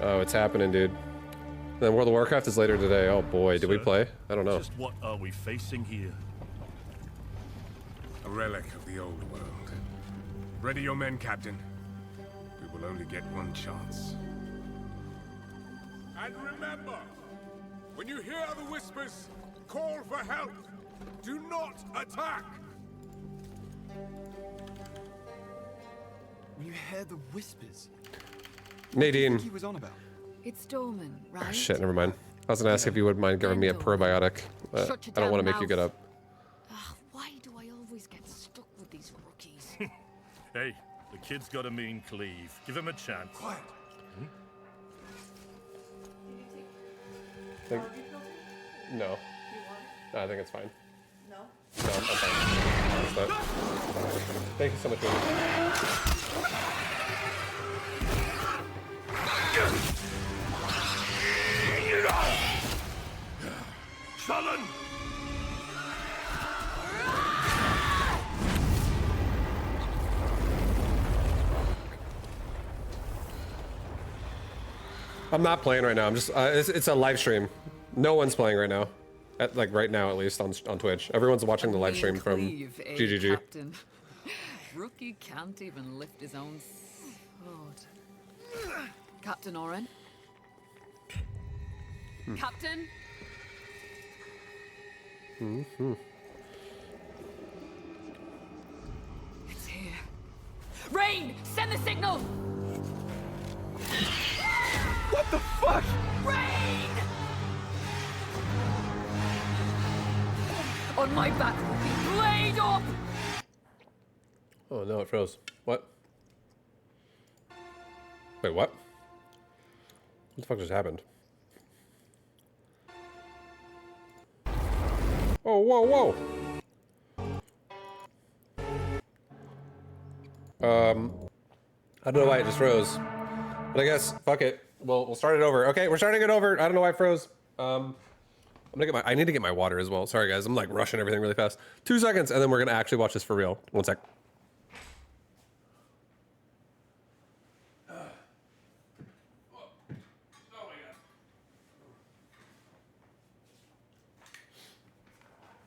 Oh, it's happening, dude. Then World of Warcraft is later today. Oh boy, did we play? I don't know. Just what are we facing here? A relic of the old world. Ready your men, Captain. We will only get one chance. And remember, when you hear the whispers, call for help. Do not attack. When you hear the whispers, Nadine. what do you think he was on about? It's Dorman, right? Oh, shit, never mind. I was gonna ask if you wouldn't mind giving me a probiotic, but I don't want to make you get up. Ugh, why do I always get stuck with these rookies? Hey, the kid's got a mean cleave. Give him a chance. Quiet. No. No, I think it's fine. No? No, I'm fine. It's not. Thank you so much, baby. Sullen! I'm not playing right now. I'm just. It's a live stream. No one's playing right now. Like right now, at least on Twitch. Everyone's watching the live stream from GGG. Captain. Rookie can't even lift his own sword. Captain Oren. Captain. It's here. Rain, send the signal. What the fuck? Rain! On my back will be blade up! Oh no, it froze. What? Wait, what? What the fuck just happened? Oh, whoa, whoa! I don't know why it just froze. But I guess, fuck it. We'll start it over. Okay, we're starting it over. I don't know why it froze. I need to get my water as well. Sorry guys, I'm like rushing everything really fast. 2 seconds, and then we're gonna actually watch this for real. 1 sec.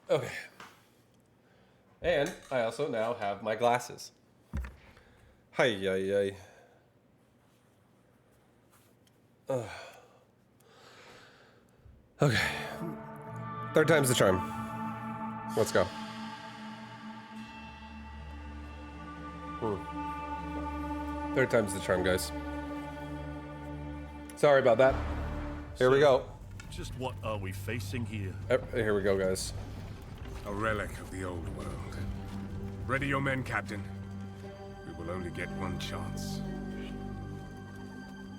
Okay. And I also now have my glasses. Hi, yi. Okay. Third time's the charm. Let's go. Third time's the charm, guys. Sorry about that. Here we go. Just what are we facing here? Here we go, guys. A relic of the old world. Ready your men, Captain. We will only get one chance.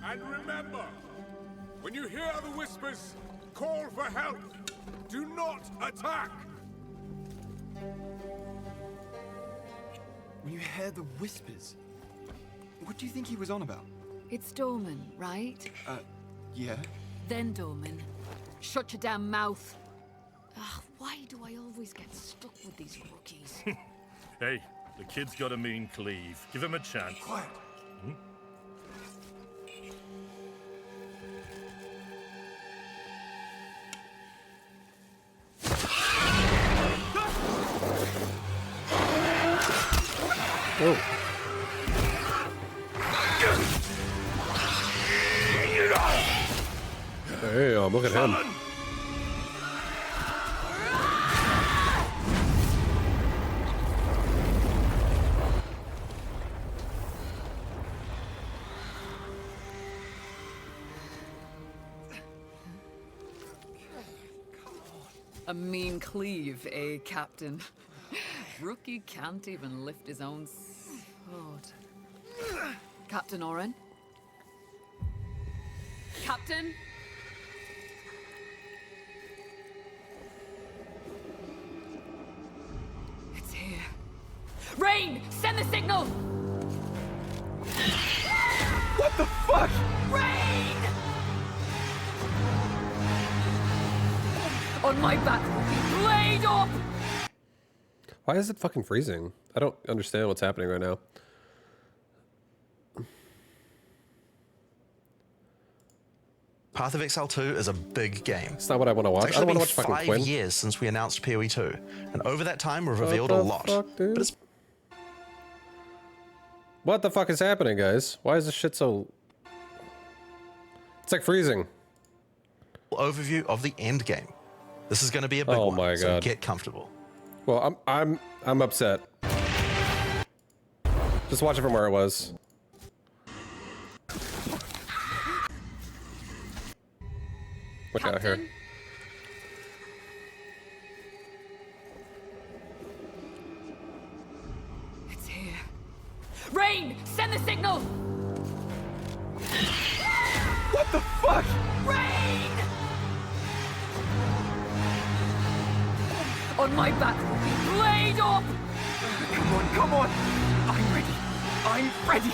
And remember, when you hear the whispers, call for help. Do not attack. When you hear the whispers, what do you think he was on about? It's Dorman, right? Yeah. Then Dorman. Shut your damn mouth. Ugh, why do I always get stuck with these rookies? Hey, the kid's got a mean cleave. Give him a chance. Quiet. Oh. Damn, look at him. A mean cleave, eh, Captain? Rookie can't even lift his own sword. Captain Oren? Captain? It's here. Rain! Send the signal! What the fuck? Rain! On my back will be blade up! Why is it fucking freezing? I don't understand what's happening right now. Path of Exile 2 is a big game. It's not what I want to watch. It's I don't actually want to been watch fucking 5 Quinn. years since we announced PoE 2, and over that time we've revealed What a the lot. fuck, dude? But it's What the fuck is happening, guys? Why is this shit so... It's like freezing. an overview of the end game. This is going to be a big Oh one, my so God. get comfortable. Well, I'm upset. Just watch it from where it was. Look out here. Captain? It's here. Rain! Send the signal! What the fuck? Rain! On my back will be blade up! Come on, come on! I'm ready. I'm ready.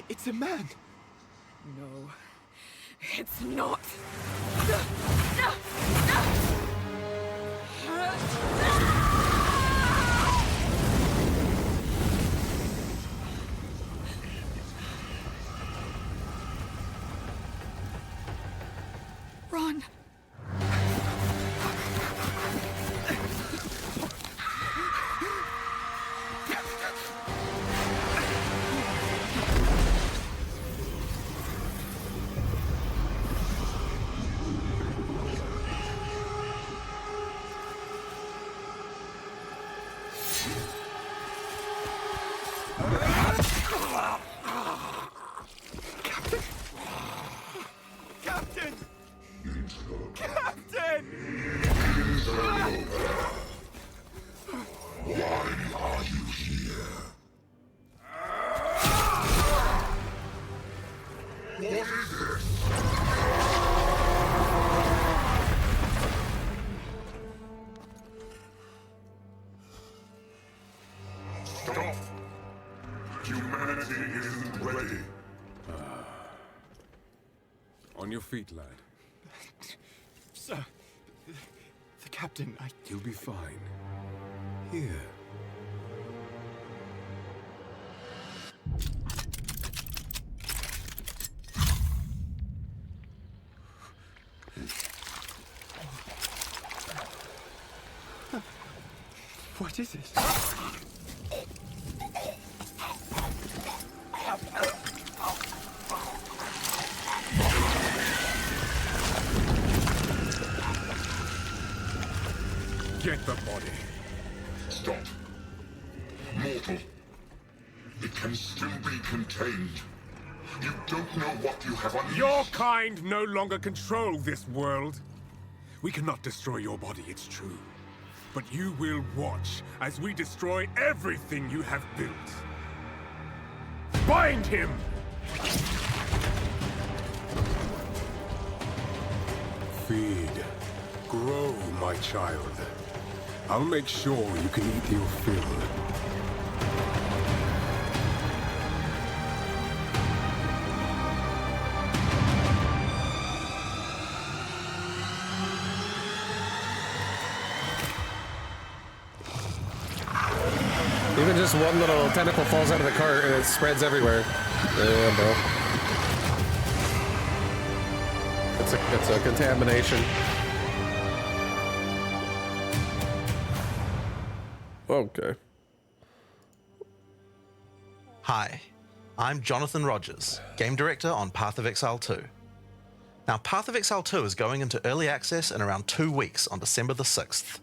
It's a man. No, it's not. Run. Captain! Captain! Stop! Humanity isn't ready. On your feet, lad. Sir, the captain, You'll be fine. Here. What is it? Get the body. Stop. Mortal. It can still be contained. You don't know what you have unleashed. Your kind no longer control this world. We cannot destroy your body, it's true. But you will watch as we destroy everything you have built. Bind him! Feed. Grow, my child. I'll make sure you can eat your fill. Even just one little tentacle falls out of the cart and it spreads everywhere. Yeah, bro. It's a contamination. Okay. Hi, I'm Jonathan Rogers, Game Director on Path of Exile 2. Now, Path of Exile 2 is going into early access in around 2 weeks on December the 6th.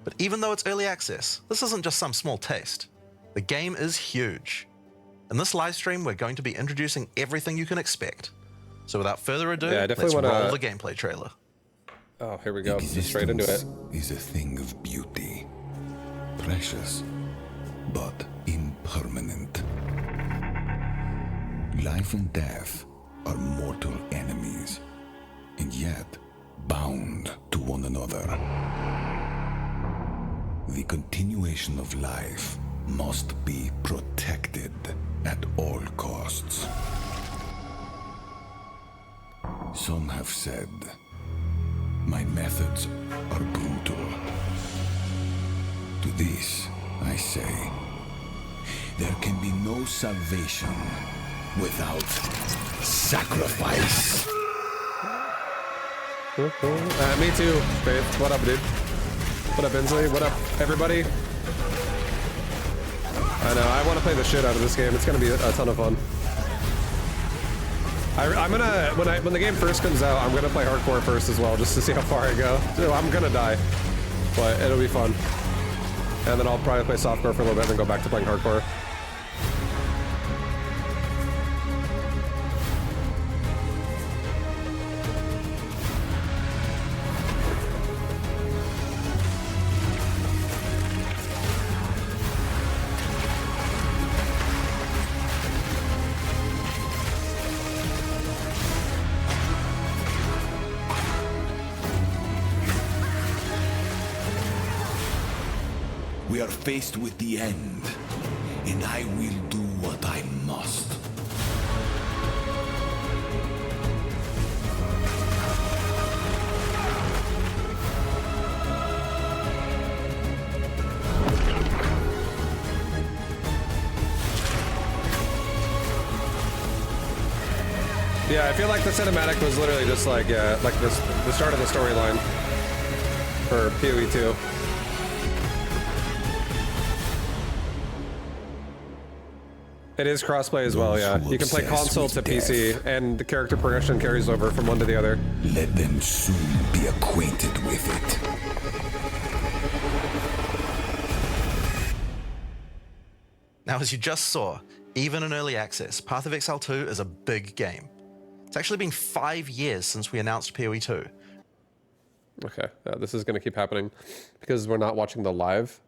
But even though it's early access, this isn't just some small taste. The game is huge. In this live stream, we're going to be introducing everything you can expect. So without further ado, Yeah, I definitely let's wanna- roll the gameplay trailer. Oh, here we go. Just straight into it. Existence is a thing of beauty. Precious, but impermanent. Life and death are mortal enemies, and yet bound to one another. The continuation of life must be protected at all costs. Some have said, my methods are brutal. To this, I say, There can be no salvation without sacrifice. Me too, Faith. What up, dude? What up, Inslee? What up, everybody? I know, I want to play the shit out of this game. It's gonna be a ton of fun. I'm gonna, when the game first comes out, I'm gonna play hardcore first as well, just to see how far I go. So I'm gonna die, but it'll be fun. And then I'll probably play softcore for a little bit and then go back to playing hardcore. We are faced with the end, and I will do what I must. Yeah, I feel like the cinematic was literally just like, like the start of the storyline for PoE 2. It is crossplay as well, yeah. You can play console to PC, and the character progression carries over from one to the other. Let them soon be acquainted with it. Now, as you just saw, even in early access, Path of Exile 2 is a big game. It's actually been 5 years since we announced PoE 2. Okay, this is going to keep happening because we're not watching the live.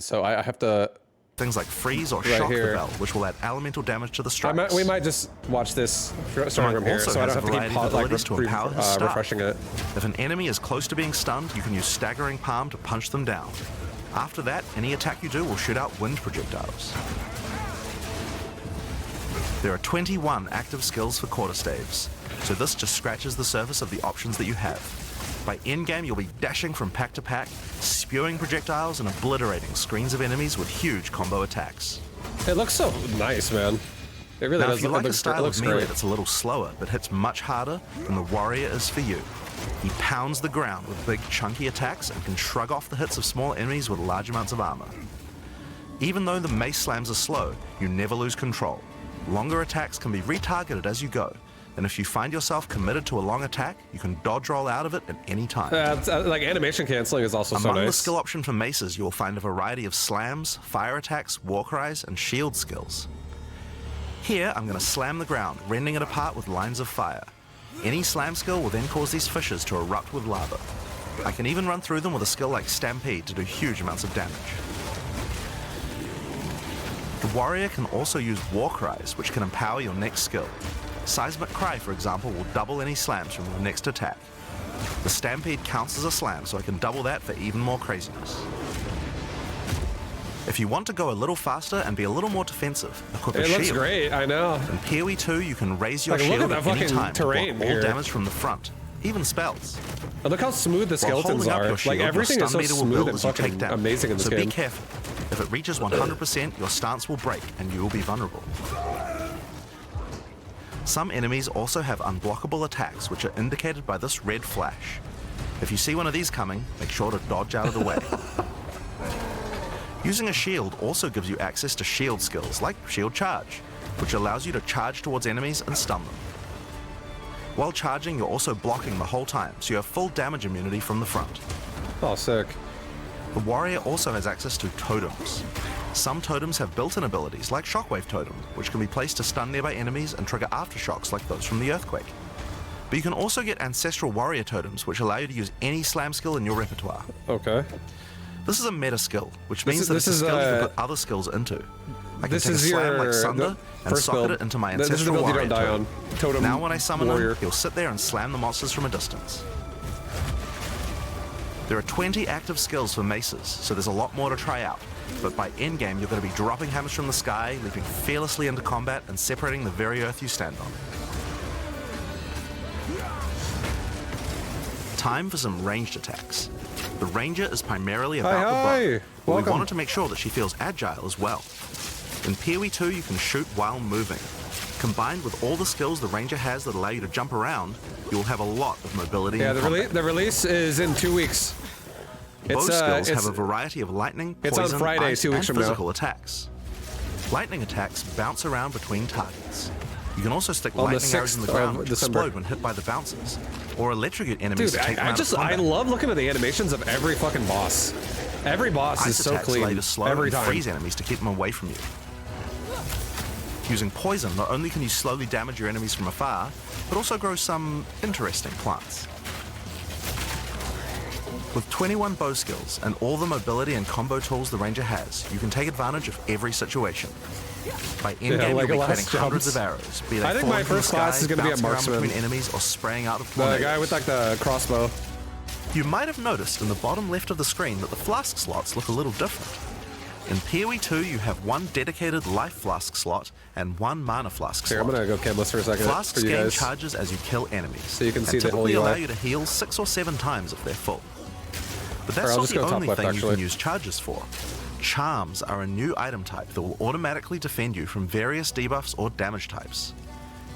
So I have to... Things like freeze or right shock here. the bell, which will add elemental damage to the strikes. we might just watch this starting from here, so I don't have to keep refreshing it. If an enemy is close to being stunned, you can use Staggering Palm to punch them down. After that, any attack you do will shoot out wind projectiles. There are 21 active skills for quarterstaves, so this just scratches the surface of the options that you have. By endgame, you'll be dashing from pack to pack, spewing projectiles and obliterating screens of enemies with huge combo attacks. It looks so nice, man. It really Now, does. if you like a style looks of melee great. that's a little slower but hits much harder, then the warrior is for you. He pounds the ground with big chunky attacks and can shrug off the hits of small enemies with large amounts of armor. Even though the mace slams are slow, you never lose control. Longer attacks can be retargeted as you go, and if you find yourself committed to a long attack, you can dodge roll out of it at any time. Like animation canceling is also so Among the nice. skill option for maces, you will find a variety of slams, fire attacks, war cries, and shield skills. Here, I'm going to slam the ground, rending it apart with lines of fire. Any slam skill will then cause these fissures to erupt with lava. I can even run through them with a skill like Stampede to do huge amounts of damage. The warrior can also use war cries, which can empower your next skill. Seismic Cry, for example, will double any slams from your next attack. The Stampede counts as a slam, so I can double that for even more craziness. If you want to go a little faster and be a little more defensive, equip a It shield. looks great, I know. In PoE 2, you can raise your Like, look shield at at that any fucking time to block terrain all here. damage from the front, even spells. And look how smooth the While skeletons holding up are. your shield, Like everything your is so stun meter will smooth build and as you take fucking damage. amazing in this so game. be careful. If it reaches 100%, your stance will break and you will be vulnerable. Some enemies also have unblockable attacks, which are indicated by this red flash. If you see one of these coming, make sure to dodge out of the way. Using a shield also gives you access to shield skills, like Shield Charge, which allows you to charge towards enemies and stun them. While charging, you're also blocking the whole time, so you have full damage immunity from the front. Oh, sick. The warrior also has access to totems. Some totems have built-in abilities, like Shockwave Totem, which can be placed to stun nearby enemies and trigger aftershocks like those from the earthquake. But you can also get Ancestral Warrior Totems, which allow you to use any slam skill in your repertoire. Okay. This is a meta skill, which means This that is- it's a this skill is, you can put other skills into. I can This take a is slam your like Sunder and first socket build. it into my This is the Ancestral build you Warrior don't die Totem. on. Totem Now when I summon Warrior. him, he'll sit there and slam the monsters from a distance. There are 20 active skills for maces, so there's a lot more to try out. But by endgame, you're going to be dropping hammers from the sky, leaping fearlessly into combat, and separating the very earth you stand on. time for some ranged attacks. The ranger is primarily about the Hi. bow, but we Welcome. wanted to make sure that she feels agile as well. In PoE 2, you can shoot while moving. Combined with all the skills the ranger has that allow you to jump around, you'll have a lot of mobility. Yeah, in combat. the release is in 2 weeks. Bow skills it's have a variety of lightning, it's on poison, Friday, ice, 2 weeks and from now. physical attacks. Lightning attacks bounce around between targets. You can also stick On the lightning arrows in the 6th ground of to December. explode when hit by the bouncers, or electrocute enemies Dude, to take them I out of I combat. love looking at the animations of every fucking boss. Every boss Ice is so attacks clean allow you to slow every and time. freeze enemies to keep them away from you. Using poison, not only can you slowly damage your enemies from afar, but also grow some interesting plants. With 21 bow skills and all the mobility and combo tools the ranger has, you can take advantage of every situation. By endgame, like you'll be a creating last hundreds jumps. of arrows, be they I think falling my from the first class sky, is gonna be a bouncing around marksman. between enemies, or spraying out of The tornadoes. guy with like the crossbow. You might have noticed in the bottom left of the screen that the flask slots look a little different. In PoE 2, you have one dedicated life flask slot and one mana flask Here, slot. I'm gonna go camless for a second Flasks for you gain guys. charges as you kill enemies, So you can see and the whole typically allow UI. you to heal 6 or 7 times if they're full. But Or that's I'll not just the go top only left, thing you actually. can use charges for. Charms are a new item type that will automatically defend you from various debuffs or damage types.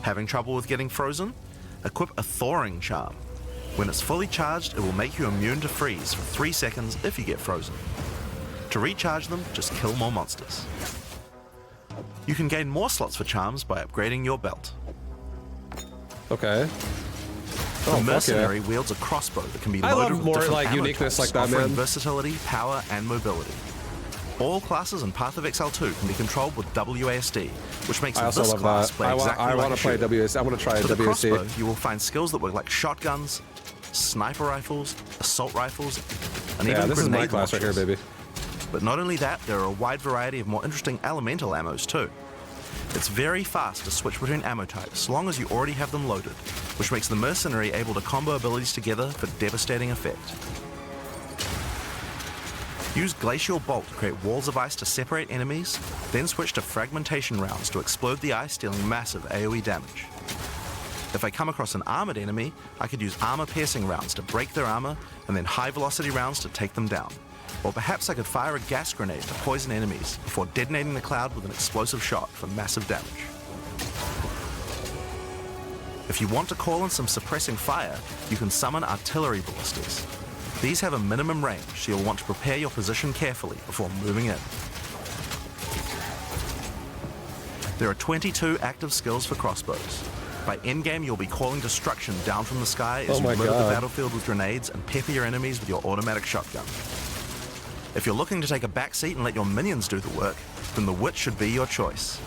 Having trouble with getting frozen? Equip a thawing charm. When it's fully charged, it will make you immune to freeze for 3 seconds if you get frozen. To recharge them, just kill more monsters. You can gain more slots for charms by upgrading your belt. Okay. The Oh, fuck mercenary yeah. wields a crossbow that can be I loaded love with more, different like, ammo uniqueness types, like that, offering man. versatility, power, and mobility. All classes in Path of Exile 2 can be controlled with WASD, which makes I also this love class that. play exactly I like want a to play shooter. WS. I want to try For the WSD. crossbow, you will find skills that work like shotguns, sniper rifles, assault rifles, and Yeah, even this is my grenade class right here, launchers. baby. But not only that, there are a wide variety of more interesting elemental ammos too. It's very fast to switch between ammo types, so long as you already have them loaded, which makes the mercenary able to combo abilities together for devastating effect. Use Glacial Bolt to create walls of ice to separate enemies, then switch to Fragmentation rounds to explode the ice, dealing massive AoE damage. If I come across an armored enemy, I could use armor-piercing rounds to break their armor, and then high-velocity rounds to take them down. Or perhaps I could fire a gas grenade to poison enemies before detonating the cloud with an explosive shot for massive damage. If you want to call in some suppressing fire, you can summon artillery ballistas. These have a minimum range, so you'll want to prepare your position carefully before moving in. There are 22 active skills for crossbows. By endgame, you'll be calling destruction down from the sky as Oh you my litter the God. battlefield with grenades and pepper your enemies with your automatic shotgun. If you're looking to take a back seat and let your minions do the work, then the Witch should be your choice.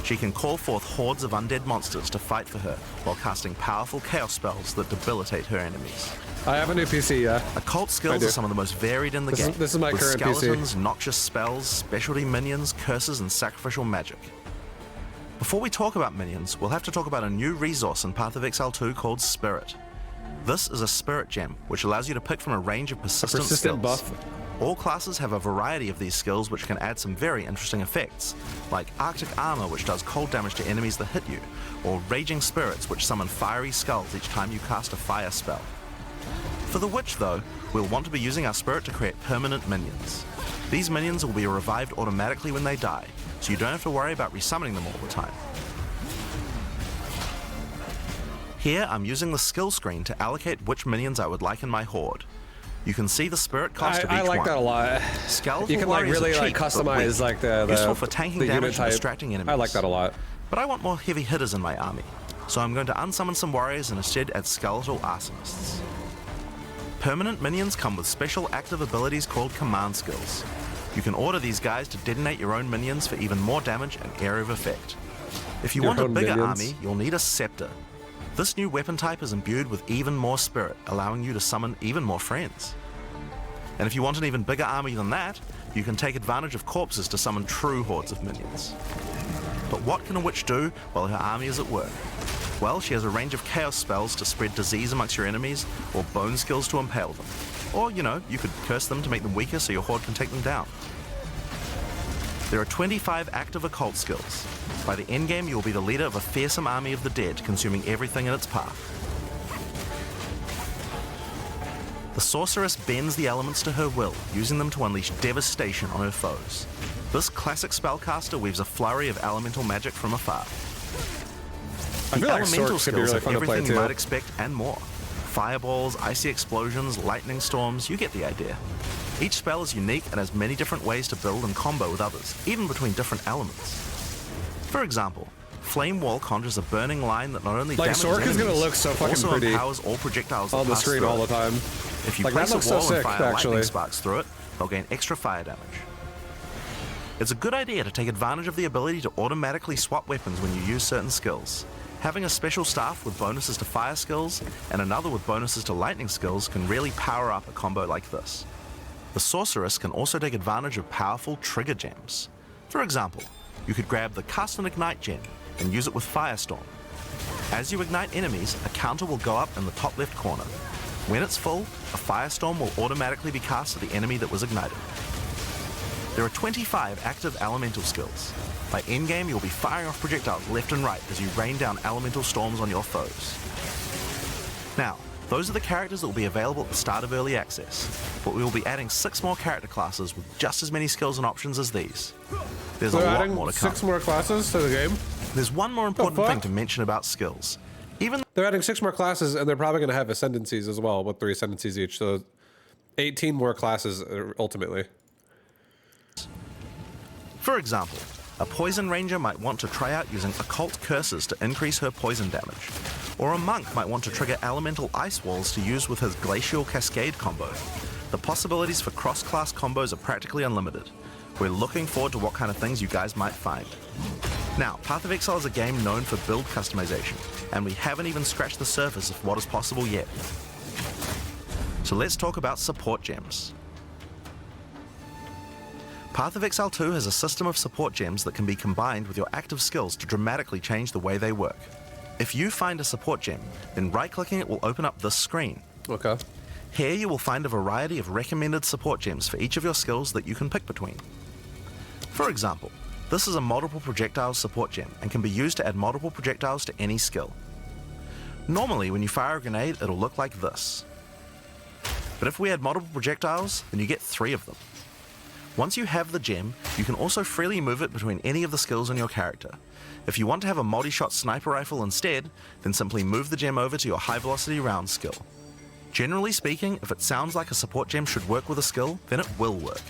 She can call forth hordes of undead monsters to fight for her, while casting powerful chaos spells that debilitate her enemies. I have a new PC, yeah. Occult I skills do. are some of the most varied in the This is- game. this is my with current PC. skeletons, noxious spells, specialty minions, curses, and sacrificial magic. Before we talk about minions, we'll have to talk about a new resource in Path of Exile 2 called Spirit. This is a spirit gem, which allows you to pick from a range of persistent persistent skills. buff. All classes have a variety of these skills which can add some very interesting effects, like Arctic Armor, which does cold damage to enemies that hit you, or Raging Spirits, which summon fiery skulls each time you cast a fire spell. For the Witch, though, we'll want to be using our Spirit to create permanent minions. These minions will be revived automatically when they die, so you don't have to worry about resummoning them all the time. Here, I'm using the skill screen to allocate which minions I would like in my horde. You can see the spirit cost of each I like one. that a lot. Skeletal You can like warriors are really like cheap, but customize weak, like the useful for tanking the damage unit and type. distracting enemies. I like that a lot. But I want more heavy hitters in my army, so I'm going to unsummon some warriors and instead add skeletal arsonists. Permanent minions come with special active abilities called command skills. You can order these guys to detonate your own minions for even more damage and area of effect. If you Your want a own bigger minions. army, you'll need a scepter. This new weapon type is imbued with even more spirit, allowing you to summon even more friends. And if you want an even bigger army than that, you can take advantage of corpses to summon true hordes of minions. But what can a witch do while her army is at work? Well, she has a range of chaos spells to spread disease amongst your enemies, or bone skills to impale them. Or, you know, you could curse them to make them weaker so your horde can take them down. There are 25 active occult skills. By the endgame, you'll be the leader of a fearsome army of the dead, consuming everything in its path. The sorceress bends the elements to her will, using them to unleash devastation on her foes. This classic spellcaster weaves a flurry of elemental magic from afar. I feel like Elemental Sorc could be skills really have fun to play everything you too. might expect and more. Fireballs, icy explosions, lightning storms, you get the idea. Each spell is unique and has many different ways to build and combo with others, even between different elements. For example, Flame Wall conjures a burning line that not only Like, damages Sorc is gonna enemies, look so but fucking also pretty empowers all projectiles that on the pass screen through all it. the time. If you Like, that place a looks so wall sick, and fire actually. lightning sparks through it, they'll gain extra fire damage. It's a good idea to take advantage of the ability to automatically swap weapons when you use certain skills. Having a special staff with bonuses to fire skills and another with bonuses to lightning skills can really power up a combo like this. The sorceress can also take advantage of powerful trigger gems. For example, you could grab the Cast and Ignite gem and use it with Firestorm. As you ignite enemies, a counter will go up in the top left corner. When it's full, a Firestorm will automatically be cast at the enemy that was ignited. There are 25 active elemental skills. By endgame, you'll be firing off projectiles left and right as you rain down elemental storms on your foes. Now, those are the characters that will be available at the start of early access, but we will be adding 6 more character classes with just as many skills and options as these. There's a They're lot adding more to come. 6 more classes to the game. There's one more important fuck? thing to mention about skills. Even They're adding 6 more classes, and they're probably going to have ascendancies as well, with 3 ascendancies each. So 18 more classes ultimately. For example, a poison ranger might want to try out using occult curses to increase her poison damage, or a monk might want to trigger elemental ice walls to use with his glacial cascade combo. The possibilities for cross-class combos are practically unlimited. We're looking forward to what kind of things you guys might find. Now, Path of Exile is a game known for build customization, and we haven't even scratched the surface of what is possible yet. So let's talk about support gems. Path of Exile 2 has a system of support gems that can be combined with your active skills to dramatically change the way they work. If you find a support gem, then right-clicking it will open up this screen. Okay. Here you will find a variety of recommended support gems for each of your skills that you can pick between. For example, this is a multiple projectiles support gem and can be used to add multiple projectiles to any skill. Normally, when you fire a grenade, it'll look like this. But if we add multiple projectiles, then you get 3 of them. Once you have the gem, you can also freely move it between any of the skills on your character. If you want to have a multi-shot sniper rifle instead, then simply move the gem over to your high-velocity round skill. Generally speaking, if it sounds like a support gem should work with a skill, then it will work.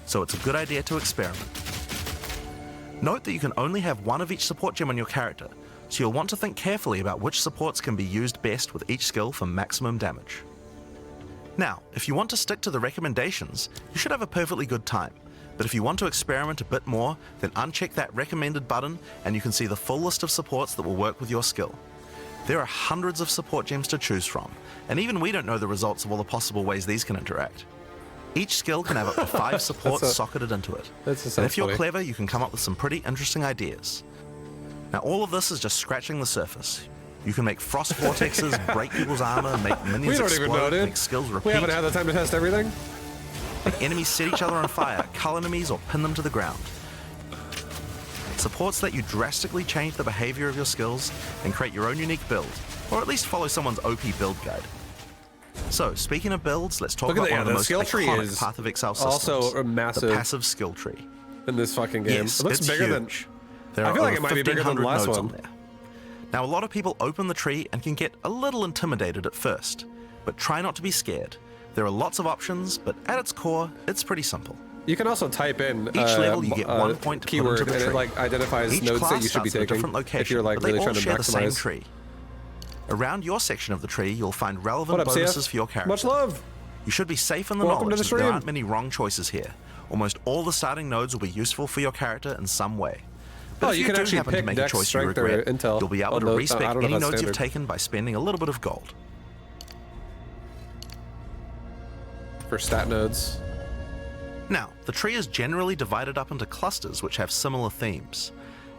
So it's a good idea to experiment. Note that you can only have one of each support gem on your character, so you'll want to think carefully about which supports can be used best with each skill for maximum damage. Now, if you want to stick to the recommendations, you should have a perfectly good time. But if you want to experiment a bit more, then uncheck that recommended button and you can see the full list of supports that will work with your skill. There are hundreds of support gems to choose from, and even we don't know the results of all the possible ways these can interact. Each skill can have up to 5 supports socketed into it. And if you're clever, you can come up with some pretty interesting ideas. Now, all of this is just scratching the surface. You can make frost vortexes, break people's armor, make minions We don't explode, even know, dude. make skills repeat, We haven't had the time to test everything. make enemies set each other on fire, cull enemies, or pin them to the ground. Supports let you drastically change the behavior of your skills and create your own unique build, or at least follow someone's OP build guide. So, speaking of builds, let's talk about one of the most skill tree iconic is Path of Exile systems, also a massive the passive skill tree. in this fucking game. Yes, It looks it's bigger huge. than. There I are feel like over it might be bigger than the 1,500 last nodes one. on there. Now, a lot of people open the tree and can get a little intimidated at first, but try not to be scared. There are lots of options, but at its core, it's pretty simple. You can also type in Each level you get 1 point to keyword, put into the and tree. it like identifies Each nodes class that you should be starts in a taking different location, if you're like but they really all trying to share the same maximize. tree. Around your section of the tree, you'll find relevant What up, bonuses CF? for your character. Much love. You should be safe in the Welcome to knowledge the that there stream. aren't many wrong choices here. Almost all the starting nodes will be useful for your character in some way. But Oh, if you you can do actually happen to pick make a Dex, choice you Strength, or regret, Intel. you'll be able Oh, to no, I respec don't know any if that's nodes you've standard. taken by spending a little bit of gold. For stat nodes. Now, the tree is generally divided up into clusters which have similar themes.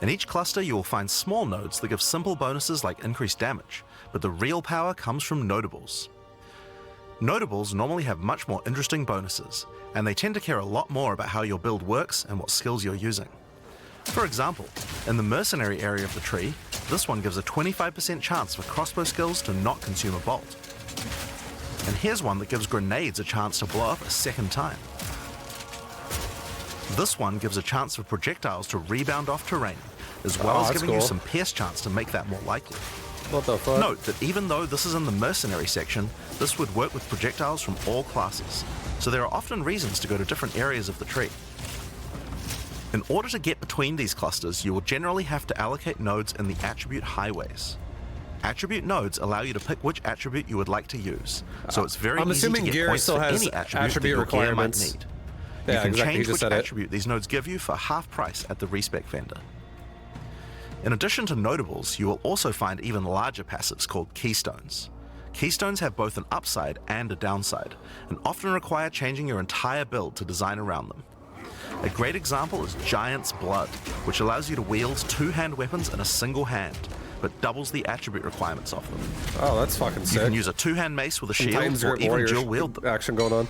In each cluster, you will find small nodes that give simple bonuses like increased damage, but the real power comes from notables. Notables normally have much more interesting bonuses, and they tend to care a lot more about how your build works and what skills you're using. For example, in the mercenary area of the tree, this one gives a 25% chance for crossbow skills to not consume a bolt. And here's one that gives grenades a chance to blow up a second time. This one gives a chance for projectiles to rebound off terrain, as well as giving you some pierce chance to make that more likely. What the fuck? Note that even though this is in the mercenary section, this would work with projectiles from all classes, so there are often reasons to go to different areas of the tree. In order to get between these clusters, you will generally have to allocate nodes in the attribute highways. Attribute nodes allow you to pick which attribute you would like to use, so it's very I'm easy to assuming get gear points still for has any attribute that your gear requirements. might need. Yeah, You can exactly. You change just which said it. attribute these nodes give you for half price at the respec vendor. In addition to notables, you will also find even larger passives called keystones. Keystones have both an upside and a downside, and often require changing your entire build to design around them. A great example is Giant's Blood, which allows you to wield two-hand weapons in a single hand, but doubles the attribute requirements of them. Oh, that's fucking sick. You can use a two-hand mace with a shield, Titans or Grip even Warriors dual wield them. action going on.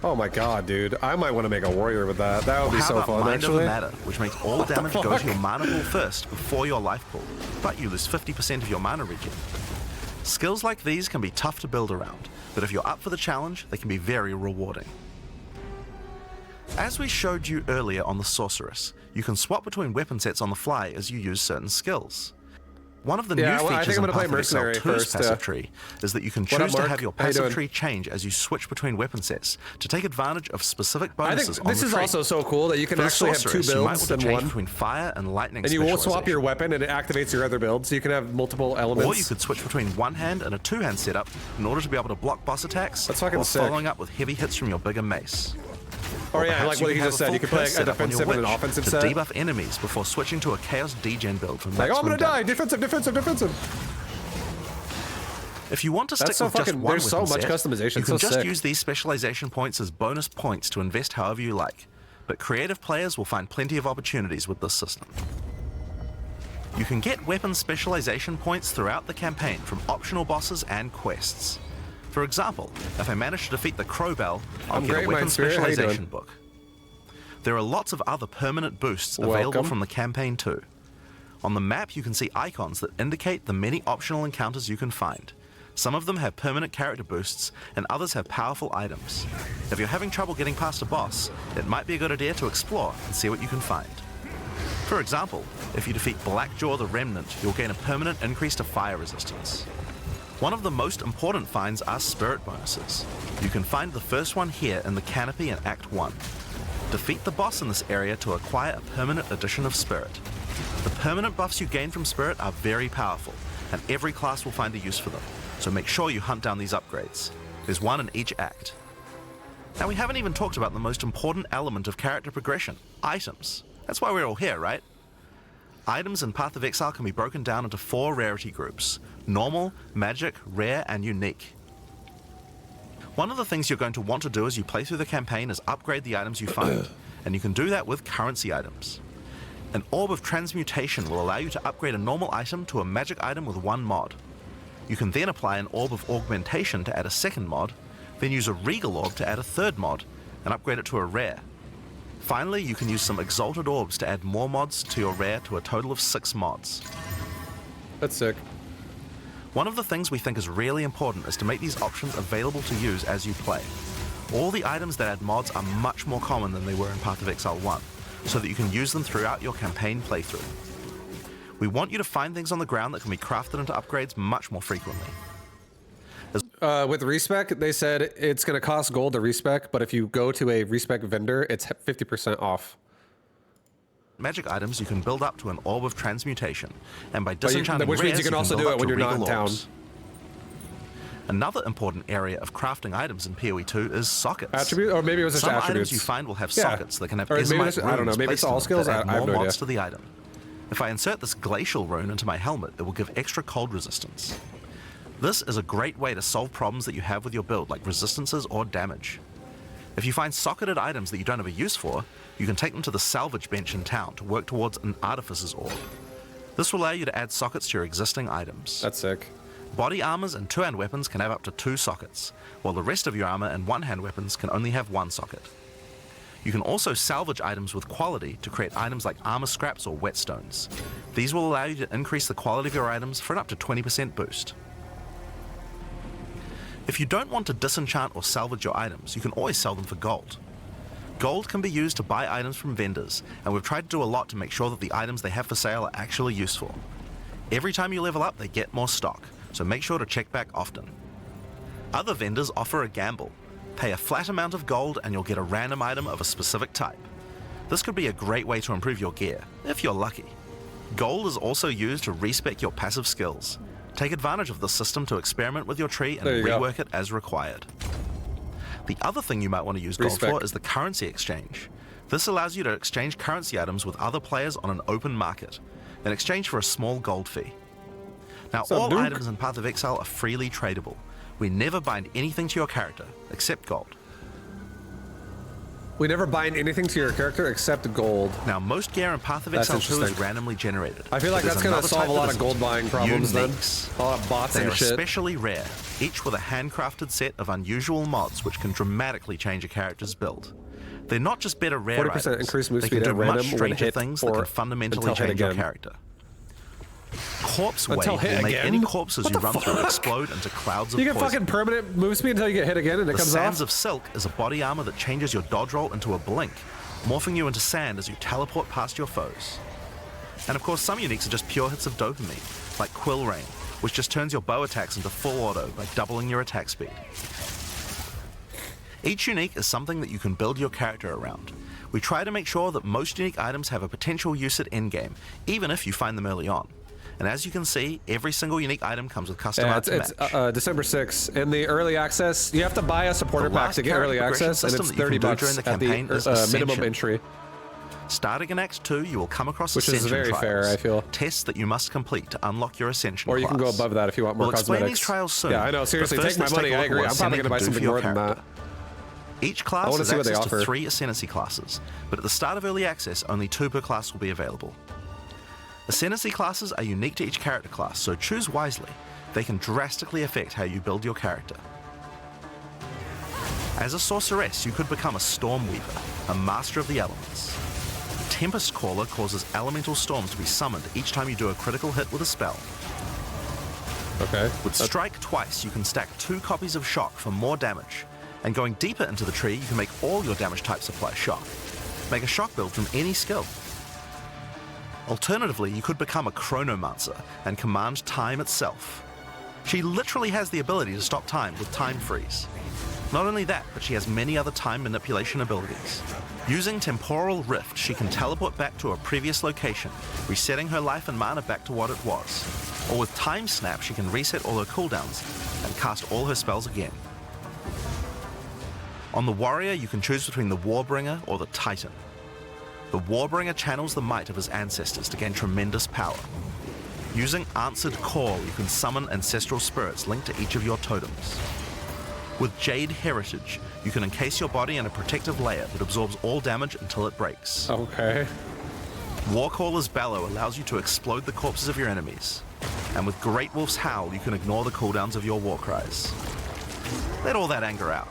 Oh my god, dude. I might want to make a warrior with that. That would be How so about fun, Mind actually. Over Matter, which makes all damage go fuck? to your mana pool first before your life pool, but you lose 50% of your mana regen. Skills like these can be tough to build around, but if you're up for the challenge, they can be very rewarding. As we showed you earlier on the Sorceress, you can swap between weapon sets on the fly as you use certain skills. One of the Yeah, new well, I features think I'm in gonna play Path of Exile Mercenary 2's first, passive tree is that you can What up, choose to Mark? have your How you passive doing? tree change as you switch between weapon sets to take advantage of specific I bonuses think on this the is tree. also so cool that you can For the actually have two Sorceress, you might builds want in to change one. between fire and lightning And you will swap specialization. your weapon and it activates your other build, so you can have multiple elements. Or you could switch between one hand and a two-hand setup in order to be able to block boss attacks That's fucking while sick. following up with heavy hits from your bigger mace. Or yeah, perhaps like what you could just have said, you full could play curse a setup on your defensive and an witch offensive to set. debuff enemies before switching to a chaos degen build for Like, oh, I'm maximum gonna die. damage. Defensive, defensive, defensive. If you want to stick That's so with just fucking- one there's so weapon much set, customization, you it's can so just sick. use these specialization points as bonus points to invest however you like. But creative players will find plenty of opportunities with this system. You can get weapon specialization points throughout the campaign from optional bosses and quests. For example, if I manage to defeat the Crowbell, I'll I'm get great, a weapon Mind Spirit. How you specialization doing? book. There are lots of other permanent boosts available Welcome. from the campaign too. On the map, you can see icons that indicate the many optional encounters you can find. Some of them have permanent character boosts, and others have powerful items. If you're having trouble getting past a boss, it might be a good idea to explore and see what you can find. For example, if you defeat Blackjaw the Remnant, you'll gain a permanent increase to fire resistance. One of the most important finds are spirit bonuses. You can find the first one here in the canopy in Act 1. Defeat the boss in this area to acquire a permanent addition of spirit. The permanent buffs you gain from spirit are very powerful, and every class will find a use for them, so make sure you hunt down these upgrades. There's one in each act. Now we haven't even talked about the most important element of character progression, items. That's why we're all here, right? Items in Path of Exile can be broken down into 4 rarity groups: normal, magic, rare, and unique. One of the things you're going to want to do as you play through the campaign is upgrade the items you find, and you can do that with currency items. An Orb of Transmutation will allow you to upgrade a normal item to a magic item with 1 mod. You can then apply an Orb of Augmentation to add a second mod, then use a Regal Orb to add a third mod, and upgrade it to a rare. Finally, you can use some Exalted Orbs to add more mods to your rare to a total of 6 mods. That's sick. One of the things we think is really important is to make these options available to use as you play. All the items that add mods are much more common than they were in Path of Exile 1, so that you can use them throughout your campaign playthrough. We want you to find things on the ground that can be crafted into upgrades much more frequently. With respec, they said it's going to cost gold to respec, but if you go to a respec vendor, it's 50% off. Magic items you can build up to an Orb of Transmutation, and by disenchanting which means rares, you can also build do up it when to you're not Regal in town. Orbs. Another important area of crafting items in PoE 2 is sockets. Attribute, or maybe it was just Some attributes. items you find will have Yeah. sockets that can have Or maybe Ismite it's- I don't know, runes maybe it's placed in all them skills, that I add have more no mods idea. to the item. If I insert this glacial rune into my helmet, it will give extra cold resistance. This is a great way to solve problems that you have with your build, like resistances or damage. If you find socketed items that you don't have a use for, you can take them to the salvage bench in town to work towards an Artificer's Orb. This will allow you to add sockets to your existing items. That's sick. Body armors and 2-hand weapons can have up to 2 sockets, while the rest of your armor and 1-hand weapons can only have 1 socket. You can also salvage items with quality to create items like armor scraps or whetstones. These will allow you to increase the quality of your items for an up to 20% boost. If you don't want to disenchant or salvage your items, you can always sell them for gold. Gold can be used to buy items from vendors, and we've tried to do a lot to make sure that the items they have for sale are actually useful. Every time you level up, they get more stock, so make sure to check back often. Other vendors offer a gamble. Pay a flat amount of gold and you'll get a random item of a specific type. This could be a great way to improve your gear, if you're lucky. Gold is also used to respec your passive skills. Take advantage of this system to experiment with your tree and rework it as required. The other thing you might want to use gold for is the currency exchange. This allows you to exchange currency items with other players on an open market, in exchange for a small gold fee. Now, all items in Path of Exile are freely tradable. We never bind anything to your character, except gold. We never bind anything to your character except gold. Now, most gear in Path of Exile 2 is randomly generated. I feel like that's going to solve a lot of gold buying problems then. A lot of bots and shit. They are especially rare, each with a handcrafted set of unusual mods which can dramatically change a character's build. They're not just better rare 40% items, increased move they speed can do at much random stranger things that can fundamentally change your character. Corpse Wave will make any corpses you run through explode into clouds of poison. You get fucking permanent move speed until you get hit again and it comes off? The Sands of Silk is a body armor that changes your dodge roll into a blink, morphing you into sand as you teleport past your foes. And of course, some uniques are just pure hits of dopamine, like Quill Rain, which just turns your bow attacks into full auto by doubling your attack speed. Each unique is something that you can build your character around. We try to make sure that most unique items have a potential use at endgame, even if you find them early on. And as you can see, every single unique item comes with custom art to match. It's December 6th. In the early access, you have to buy a supporter pack to get early access, and it's $30 at the minimum entry. Starting in Act 2, you will come across Which is very fair, I feel. Tests that you must complete to unlock your Ascension Or you class. can go above that if you want more we'll cosmetics. Explain these trials soon. Yeah, I know. Seriously, take my money. I agree. I'm probably going to buy something more than that. Each class has access to 3 Ascendancy classes, but at the start of early access, only 2 per class will be available. Ascendancy classes are unique to each character class, so choose wisely. They can drastically affect how you build your character. As a sorceress, you could become a Storm Weaver, a master of the elements. Tempest Caller causes elemental storms to be summoned each time you do a critical hit with a spell. Okay. With Strike twice, you can stack 2 copies of Shock for more damage. And going deeper into the tree, you can make all your damage types apply Shock. Make a Shock build from any skill. Alternatively, you could become a Chronomancer and command time itself. She literally has the ability to stop time with Time Freeze. Not only that, but she has many other time manipulation abilities. Using Temporal Rift, she can teleport back to a previous location, resetting her life and mana back to what it was. Or with Time Snap, she can reset all her cooldowns and cast all her spells again. On the Warrior, you can choose between the Warbringer or the Titan. The Warbringer channels the might of his ancestors to gain tremendous power. Using Answered Call, you can summon ancestral spirits linked to each of your totems. With Jade Heritage, you can encase your body in a protective layer that absorbs all damage until it breaks. Okay. Warcaller's Bellow allows you to explode the corpses of your enemies. And with Great Wolf's Howl, you can ignore the cooldowns of your war cries. Let all that anger out.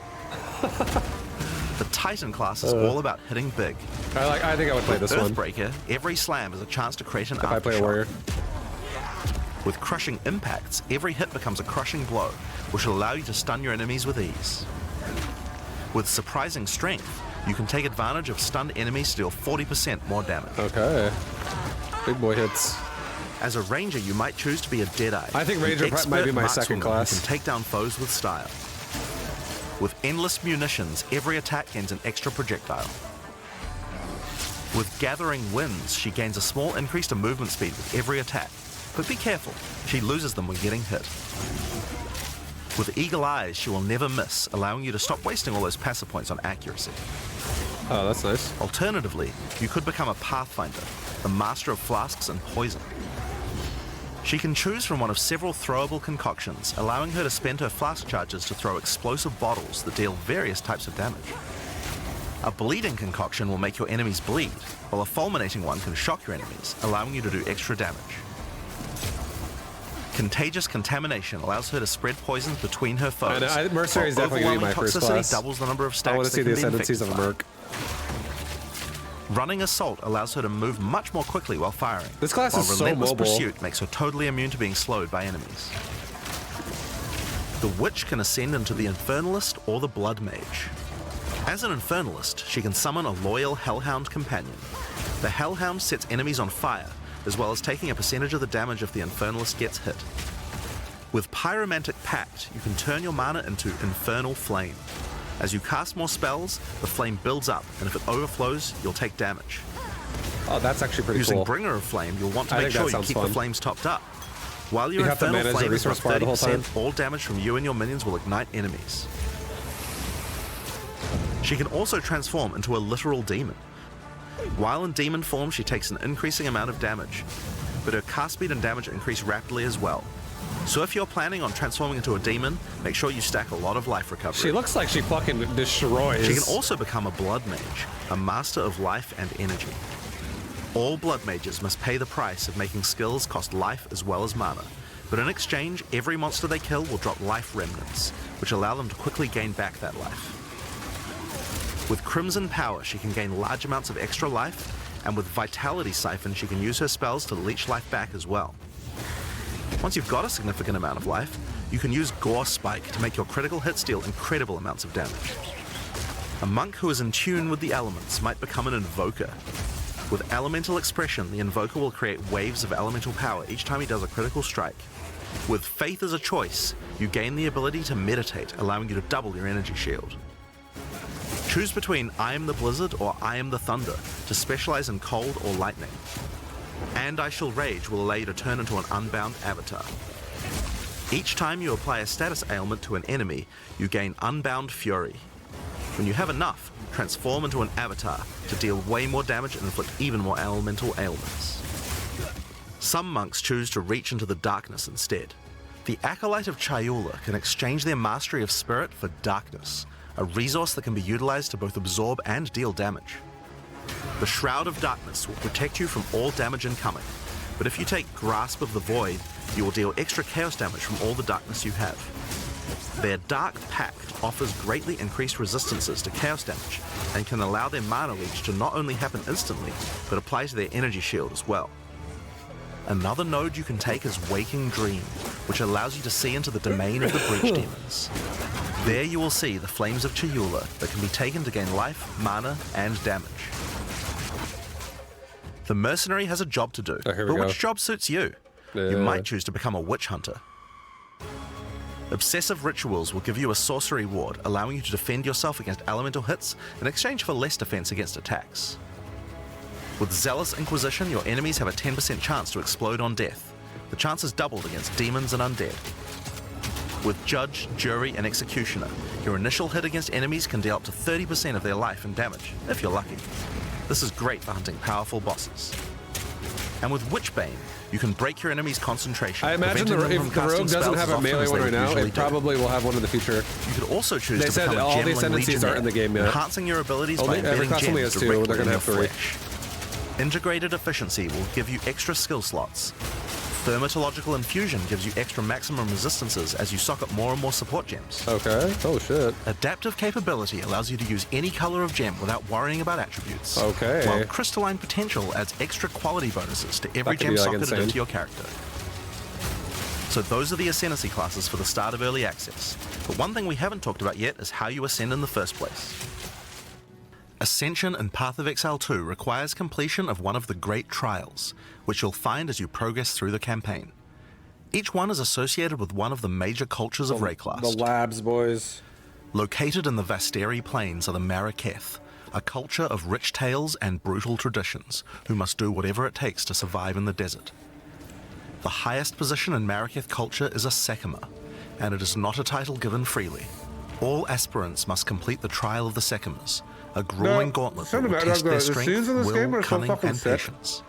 The Titan class is all about hitting big. I think I would play this one. Earthbreaker, every slam is a chance to create an aftershock. If I play a warrior. With Crushing Impacts, every hit becomes a crushing blow, which will allow you to stun your enemies with ease. With Surprising Strength, you can take advantage of stunned enemies to deal 40% more damage. Okay. Big boy hits. As a ranger, you might choose to be a Deadeye. I think ranger might be my second class. You can take down foes with style. With Endless Munitions, every attack gains an extra projectile. With Gathering Winds, she gains a small increase to movement speed with every attack, but be careful, she loses them when getting hit. With Eagle Eyes, she will never miss, allowing you to stop wasting all those passive points on accuracy. Oh, that's nice. Alternatively, you could become a Pathfinder, the master of flasks and poison. She can choose from one of several throwable concoctions, allowing her to spend her flask charges to throw explosive bottles that deal various types of damage. A bleeding concoction will make your enemies bleed, while a fulminating one can shock your enemies, allowing you to do extra damage. Contagious Contamination allows her to spread poisons between her foes. Mercenary is definitely going to be my first class. Doubles the number of stacks. I want to see the ascendancies of a merc. Running Assault allows her to move much more quickly while firing. This class is so Relentless mobile. Pursuit makes her totally immune to being slowed by enemies. The witch can ascend into the Infernalist or the Blood Mage. As an Infernalist, she can summon a loyal Hellhound companion. The Hellhound sets enemies on fire, as well as taking a percentage of the damage if the Infernalist gets hit. With Pyromantic Pact, you can turn your mana into Infernal Flame. As you cast more spells, the flame builds up, and if it overflows, you'll take damage. Oh, that's actually pretty Using cool. Bringer of Flame, you'll want to I make think that sure you sounds keep fun. the flames topped up. While your You have to Infernal manage the Flame is resource above bar the whole 30%, all damage from you and your minions will ignite enemies. She can also transform into a literal demon. While in demon form, she takes an increasing amount of damage, but her cast speed and damage increase rapidly as well. So if you're planning on transforming into a demon, make sure you stack a lot of life recovery. She looks like she fucking destroys. She can also become a Blood Mage, a master of life and energy. All Blood Mages must pay the price of making skills cost life as well as mana, but in exchange, every monster they kill will drop life remnants, which allow them to quickly gain back that life. With Crimson Power, she can gain large amounts of extra life, and with Vitality Siphon, she can use her spells to leech life back as well. Once you've got a significant amount of life, you can use Gore Spike to make your critical hits deal incredible amounts of damage. A monk who is in tune with the elements might become an Invoker. With Elemental Expression, the Invoker will create waves of elemental power each time he does a critical strike. With Faith as a choice, you gain the ability to meditate, allowing you to double your energy shield. Choose between I am the Blizzard or I am the Thunder to specialize in cold or lightning. And I Shall Rage will allow you to turn into an unbound avatar. Each time you apply a status ailment to an enemy, you gain Unbound Fury. When you have enough, transform into an avatar to deal way more damage and inflict even more elemental ailments. Some monks choose to reach into the darkness instead. The Acolyte of Chayula can exchange their mastery of spirit for darkness, a resource that can be utilized to both absorb and deal damage. The Shroud of Darkness will protect you from all damage incoming, but if you take Grasp of the Void, you will deal extra chaos damage from all the darkness you have. Their Dark Pact offers greatly increased resistances to chaos damage and can allow their mana leech to not only happen instantly, but apply to their energy shield as well. Another node you can take is Waking Dream, which allows you to see into the domain of the Breach Demons. There you will see the Flames of Chayula that can be taken to gain life, mana, and damage. The Mercenary has a job to do, Oh, here we but go. which job suits you? You might choose to become a Witch Hunter. Obsessive Rituals will give you a sorcery ward, allowing you to defend yourself against elemental hits in exchange for less defense against attacks. With Zealous Inquisition, your enemies have a 10% chance to explode on death. The chance is doubled against demons and undead. With Judge, Jury, and Executioner, your initial hit against enemies can deal up to 30% of their life and damage, if you're lucky. This is great for hunting powerful bosses. And with Witchbane, you can break your enemy's concentration. I imagine preventing them if from the casting rogue doesn't spells have as a often melee as one they right now, usually it do. probably will have one in the future. You could also choose They to said become a all the Gemling ascendancies aren't in the game yet. enhancing your abilities by Only- every embedding class only gems has two, directly they're gonna in have your three. flesh. Integrated Efficiency will give you extra skill slots. Thermatological Infusion gives you extra maximum resistances as you sock up more and more support gems. Okay. Oh shit. Adaptive Capability allows you to use any color of gem without worrying about attributes. Okay. While Crystalline Potential adds extra quality bonuses to every That could gem be, like, socketed insane. into your character. So those are the Ascendancy classes for the start of Early Access. But one thing we haven't talked about yet is how you ascend in the first place. Ascension in Path of Exile 2 requires completion of one of the Great Trials, which you'll find as you progress through the campaign. Each one is associated with one of the major cultures of Rayclast. The labs, boys. Located in the Vasteri Plains are the Maraketh, a culture of rich tales and brutal traditions, who must do whatever it takes to survive in the desert. The highest position in Maraketh culture is a Sekima, and it is not a title given freely. All aspirants must complete the Trial of the Sekimas, a grueling gauntlet that will test their strength, will, cunning, and patience.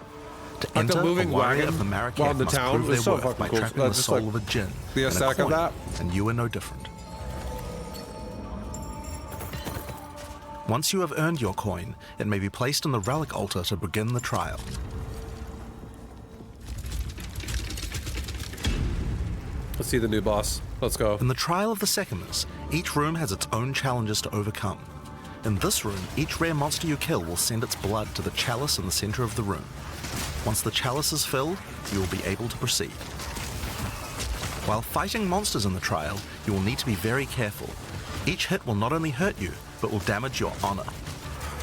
To Like the enter, moving a warrior wagon of the while Maraketh in the must town prove their is so worth fucking by cool. trapping That's the just soul like of a djinn the in a aesthetic of coin, that. and you are no different. Once you have earned your coin, it may be placed in the relic altar to begin the trial. Let's see the new boss. Let's go. In the Trial of the Sekimas, each room has its own challenges to overcome. In this room, each rare monster you kill will send its blood to the chalice in the center of the room. Once the chalice is filled, you will be able to proceed. While fighting monsters in the trial, you will need to be very careful. Each hit will not only hurt you, but will damage your honor.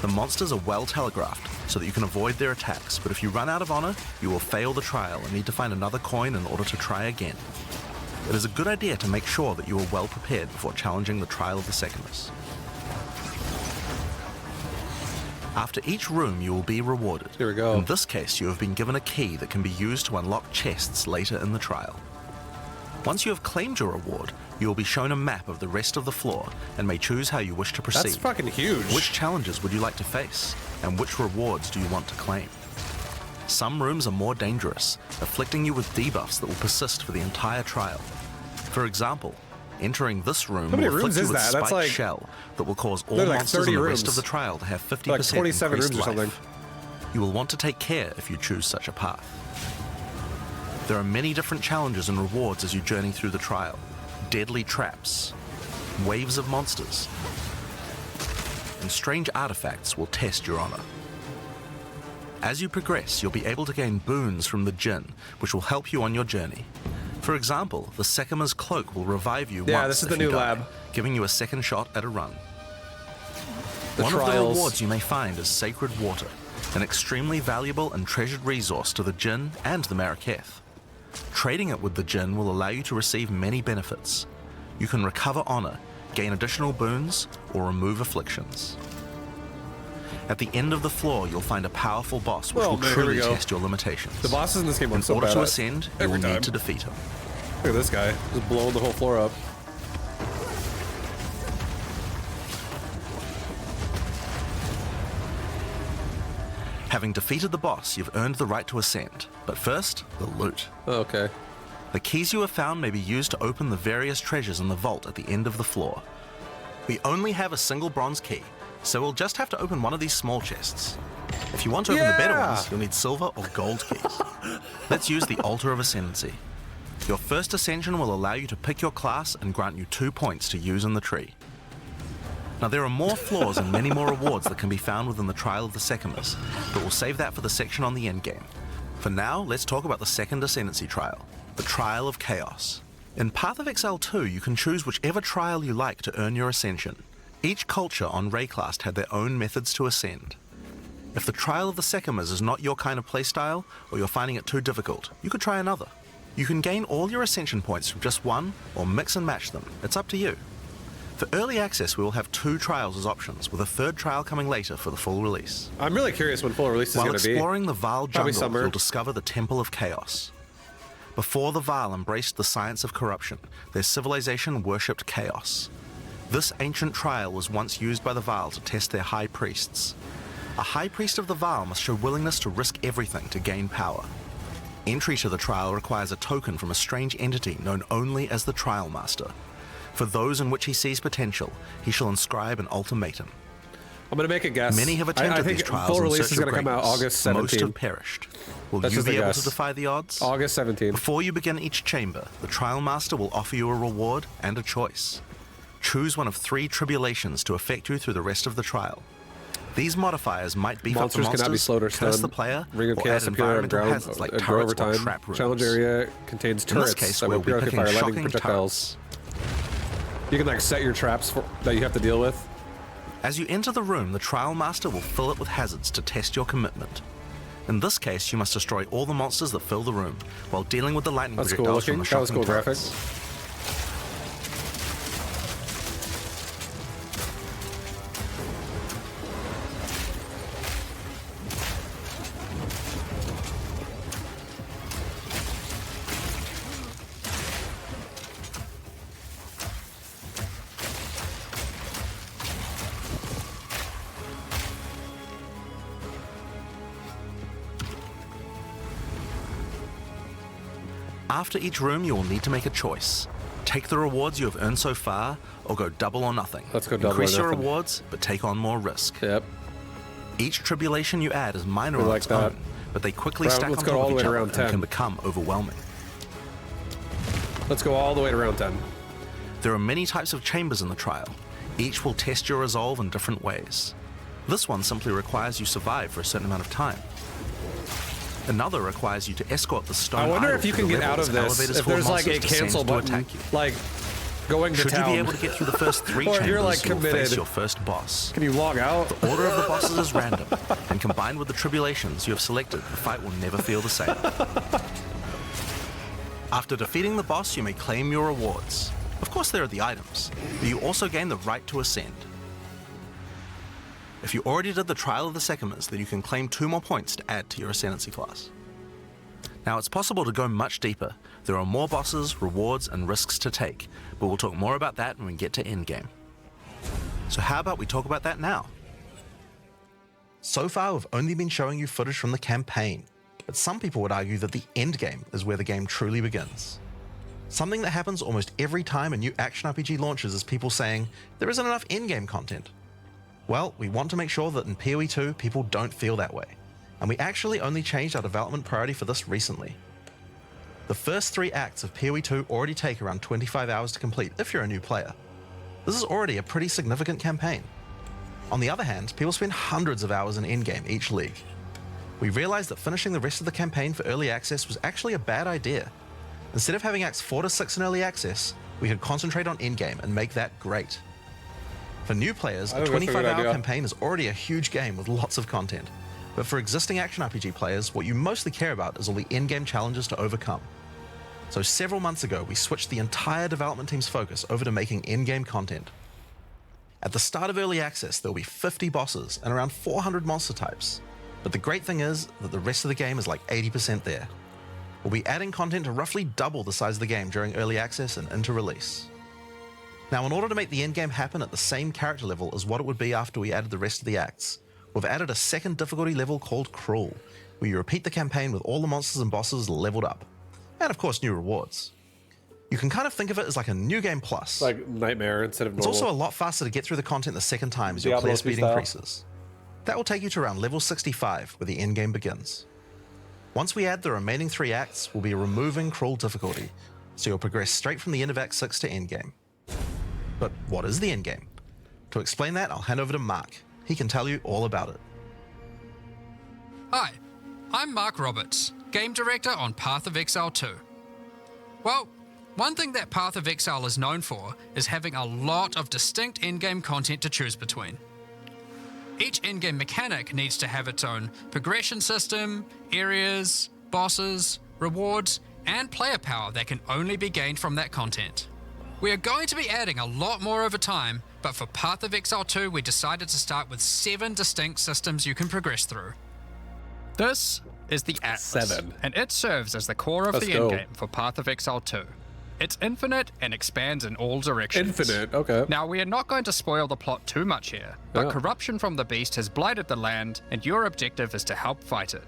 The monsters are well telegraphed, so that you can avoid their attacks, but if you run out of honor, you will fail the trial and need to find another coin in order to try again. It is a good idea to make sure that you are well prepared before challenging the trial of the Secumus. After each room, you will be rewarded. Here we go. In this case, you have been given a key that can be used to unlock chests later in the trial. Once you have claimed your reward, you will be shown a map of the rest of the floor and may choose how you wish to proceed. That's fucking huge. Which challenges would you like to face, and which rewards do you want to claim? Some rooms are more dangerous, afflicting you with debuffs that will persist for the entire trial. For example, entering this room How many will rooms afflict you is with that? That's Spiked like- Shell that will cause all They're like monsters 30 in the rooms. rest of the trial to have 50% Like 27 increased rooms or life. something. You will want to take care if you choose such a path. There are many different challenges and rewards as you journey through the trial. Deadly traps, waves of monsters, and strange artifacts will test your honor. As you progress, you'll be able to gain boons from the Jinn, which will help you on your journey. For example, the Secuma's cloak will revive you Yeah, once this is if the you new die, lab. giving you a second shot at a run. One of the trials. rewards you may find is Sacred Water, an extremely valuable and treasured resource to the Jinn and the Maraketh. Trading it with the Jinn will allow you to receive many benefits. You can recover honor, gain additional boons, or remove afflictions. At the end of the floor, you'll find a powerful boss which Well, will man, here we truly go. test your limitations. The bosses in this game In are so order bad. to ascend, you will every time. need to defeat him. Look at this guy, just blowing the whole floor up. Having defeated the boss, you've earned the right to ascend. But first, the loot. Oh, okay. The keys you have found may be used to open the various treasures in the vault at the end of the floor. We only have a single bronze key, so we'll just have to open one of these small chests. If you want to open the better Yeah! ones, you'll need silver or gold keys. Let's use the Altar of Ascendancy. Your first ascension will allow you to pick your class and grant you 2 points to use in the tree. Now there are more floors and many more rewards that can be found within the Trial of the Secumus, but we'll save that for the section on the endgame. For now, let's talk about the second Ascendancy trial, the Trial of Chaos. In Path of Exile 2, you can choose whichever trial you like to earn your ascension. Each culture on Rayclast had their own methods to ascend. If the Trial of the Secumus is not your kind of playstyle, or you're finding it too difficult, you could try another. You can gain all your ascension points from just one, or mix and match them. It's up to you. For early access, we will have 2 trials as options, with a 3rd trial coming later for the full release. I'm really curious when full release is While going to be. exploring the Vaal Probably jungle, summer. you'll discover the Temple of Chaos. Before the Vaal embraced the science of corruption, their civilization worshipped chaos. This ancient trial was once used by the Vaal to test their high priests. A high priest of the Vaal must show willingness to risk everything to gain power. Entry to the trial requires a token from a strange entity known only as the Trial Master. For those in which he sees potential, he shall inscribe an ultimatum. I'm going to make a guess. Many have I attempted think these trials full in release search is of going to come out greatness. August Most 17th. have perished. Will That's you just be a able guess. to defy the odds? August 17th. Before you begin each chamber, the Trial Master will offer you a reward and a choice. Choose one of 3 tribulations to affect you through the rest of the trial. These modifiers might beef up the Monsters monsters, cannot be slowed or curse stunned. the player, Ring of or Chaos add appear on environmental ground, hazards like grow over turrets or time. trap rooms. Challenge area contains In this turrets case, that we'll will be periodically picking fire lightning shocking projectiles. turrets. You can like set your traps that you have to deal with. As you enter the room, the Trial Master will fill it with hazards to test your commitment. In this case, you must destroy all the monsters that fill the room, while dealing with the lightning That's cool projectiles looking. from the That was shocking cool turrets. graphics. After each room, you will need to make a choice. Take the rewards you have earned so far, or go double or nothing. Let's go double or Increase your nothing. rewards, but take on more risk. Yep. Each tribulation you add is minor We on like its that. own, but they quickly Round- stack let's on go top all of the way each to other round and 10. can become overwhelming. Let's go all the way to round 10. There are many types of chambers in the trial. Each will test your resolve in different ways. This one simply requires you survive for a certain amount of time. Another requires you to escort the stone I wonder idol if you to can the get level out as of this. elevators If for there's like a monsters descend cancel to button, attack you. like going to Should town. you be able to get through the first 3 Or if chambers, you're, like, you'll face committed. your first boss. Can you log out? The order of the bosses is random, and combined with the tribulations you have selected, the fight will never feel the same. After defeating the boss, you may claim your rewards. Of course, there are the items, but you also gain the right to ascend. If you already did the Trial of the Sekhmers, then you can claim 2 more points to add to your Ascendancy class. Now, it's possible to go much deeper. There are more bosses, rewards, and risks to take, but we'll talk more about that when we get to endgame. So how about we talk about that now? So far, we've only been showing you footage from the campaign, but some people would argue that the endgame is where the game truly begins. Something that happens almost every time a new action RPG launches is people saying, there isn't enough endgame content. Well, we want to make sure that in PoE 2, people don't feel that way. And we actually only changed our development priority for this recently. The first 3 acts of PoE 2 already take around 25 hours to complete if you're a new player. This is already a pretty significant campaign. On the other hand, people spend hundreds of hours in endgame each league. We realized that finishing the rest of the campaign for early access was actually a bad idea. Instead of having acts 4 to 6 in early access, we could concentrate on endgame and make that great. For new players, a 25-hour campaign is already a huge game with lots of content. But for existing action RPG players, what you mostly care about is all the in-game challenges to overcome. So several months ago, we switched the entire development team's focus over to making in-game content. At the start of early access, there will be 50 bosses and around 400 monster types. But the great thing is that the rest of the game is like 80% there. We'll be adding content to roughly double the size of the game during early access and into release. Now, in order to make the endgame happen at the same character level as what it would be after we added the rest of the acts, we've added a second difficulty level called Cruel, where you repeat the campaign with all the monsters and bosses leveled up. And of course, new rewards. You can kind of think of it as like a new game plus. Like Nightmare instead of normal. It's also a lot faster to get through the content the second time as your Diablo player speed style. increases. That will take you to around level 65, where the endgame begins. Once we add the remaining 3 acts, we'll be removing Cruel difficulty, so you'll progress straight from the end of Act 6 to endgame. But what is the endgame? To explain that, I'll hand over to Mark. He can tell you all about it. Hi, I'm Mark Roberts, Game Director on Path of Exile 2. Well, one thing that Path of Exile is known for is having a lot of distinct endgame content to choose between. Each endgame mechanic needs to have its own progression system, areas, bosses, rewards, and player power that can only be gained from that content. We are going to be adding a lot more over time, but for Path of Exile 2 we decided to start with 7 distinct systems you can progress through. This is the Atlas, 7. and it serves as the core of Let's the go. endgame for Path of Exile 2. It's infinite and expands in all directions. Infinite, okay. Now, we are not going to spoil the plot too much here, but Yeah. corruption from the beast has blighted the land, and your objective is to help fight it.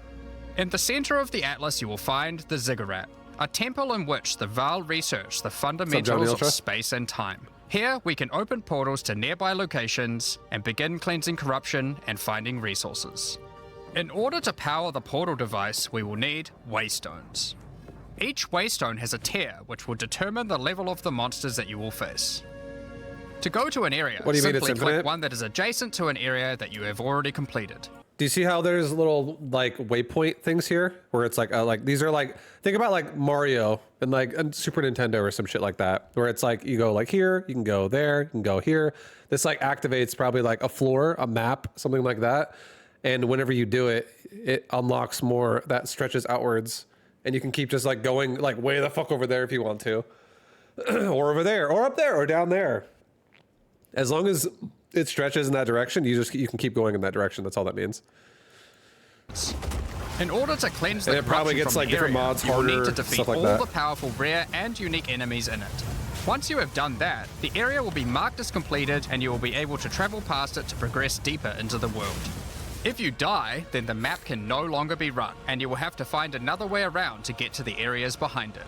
In the center of the Atlas, you will find the Ziggurat, a temple in which the Val research the fundamentals of Ultra? space and time. Here, we can open portals to nearby locations and begin cleansing corruption and finding resources. In order to power the portal device, we will need waystones. Each waystone has a tier which will determine the level of the monsters that you will face. To go to an area, What do you mean simply it's click infinite? one that is adjacent to an area that you have already completed. Do you see how there's little like waypoint things here where it's like these are like, think about like Mario and like a Super Nintendo or some shit like that, where it's like you go like here, you can go there, you can go here. This like activates probably like a floor, a map, something like that. And whenever you do it, it unlocks more that stretches outwards, and you can keep just like going like way the fuck over there if you want to, or over there, or up there, or down there. As long as it stretches in that direction, you can keep going in that direction. That's all that means. In order to cleanse the And it probably corruption gets, from like, the different area, mods you will need harder, to defeat stuff like all that. the powerful, rare, and unique enemies in it. Once you have done that, the area will be marked as completed, and you will be able to travel past it to progress deeper into the world. If you die, then the map can no longer be run, and you will have to find another way around to get to the areas behind it.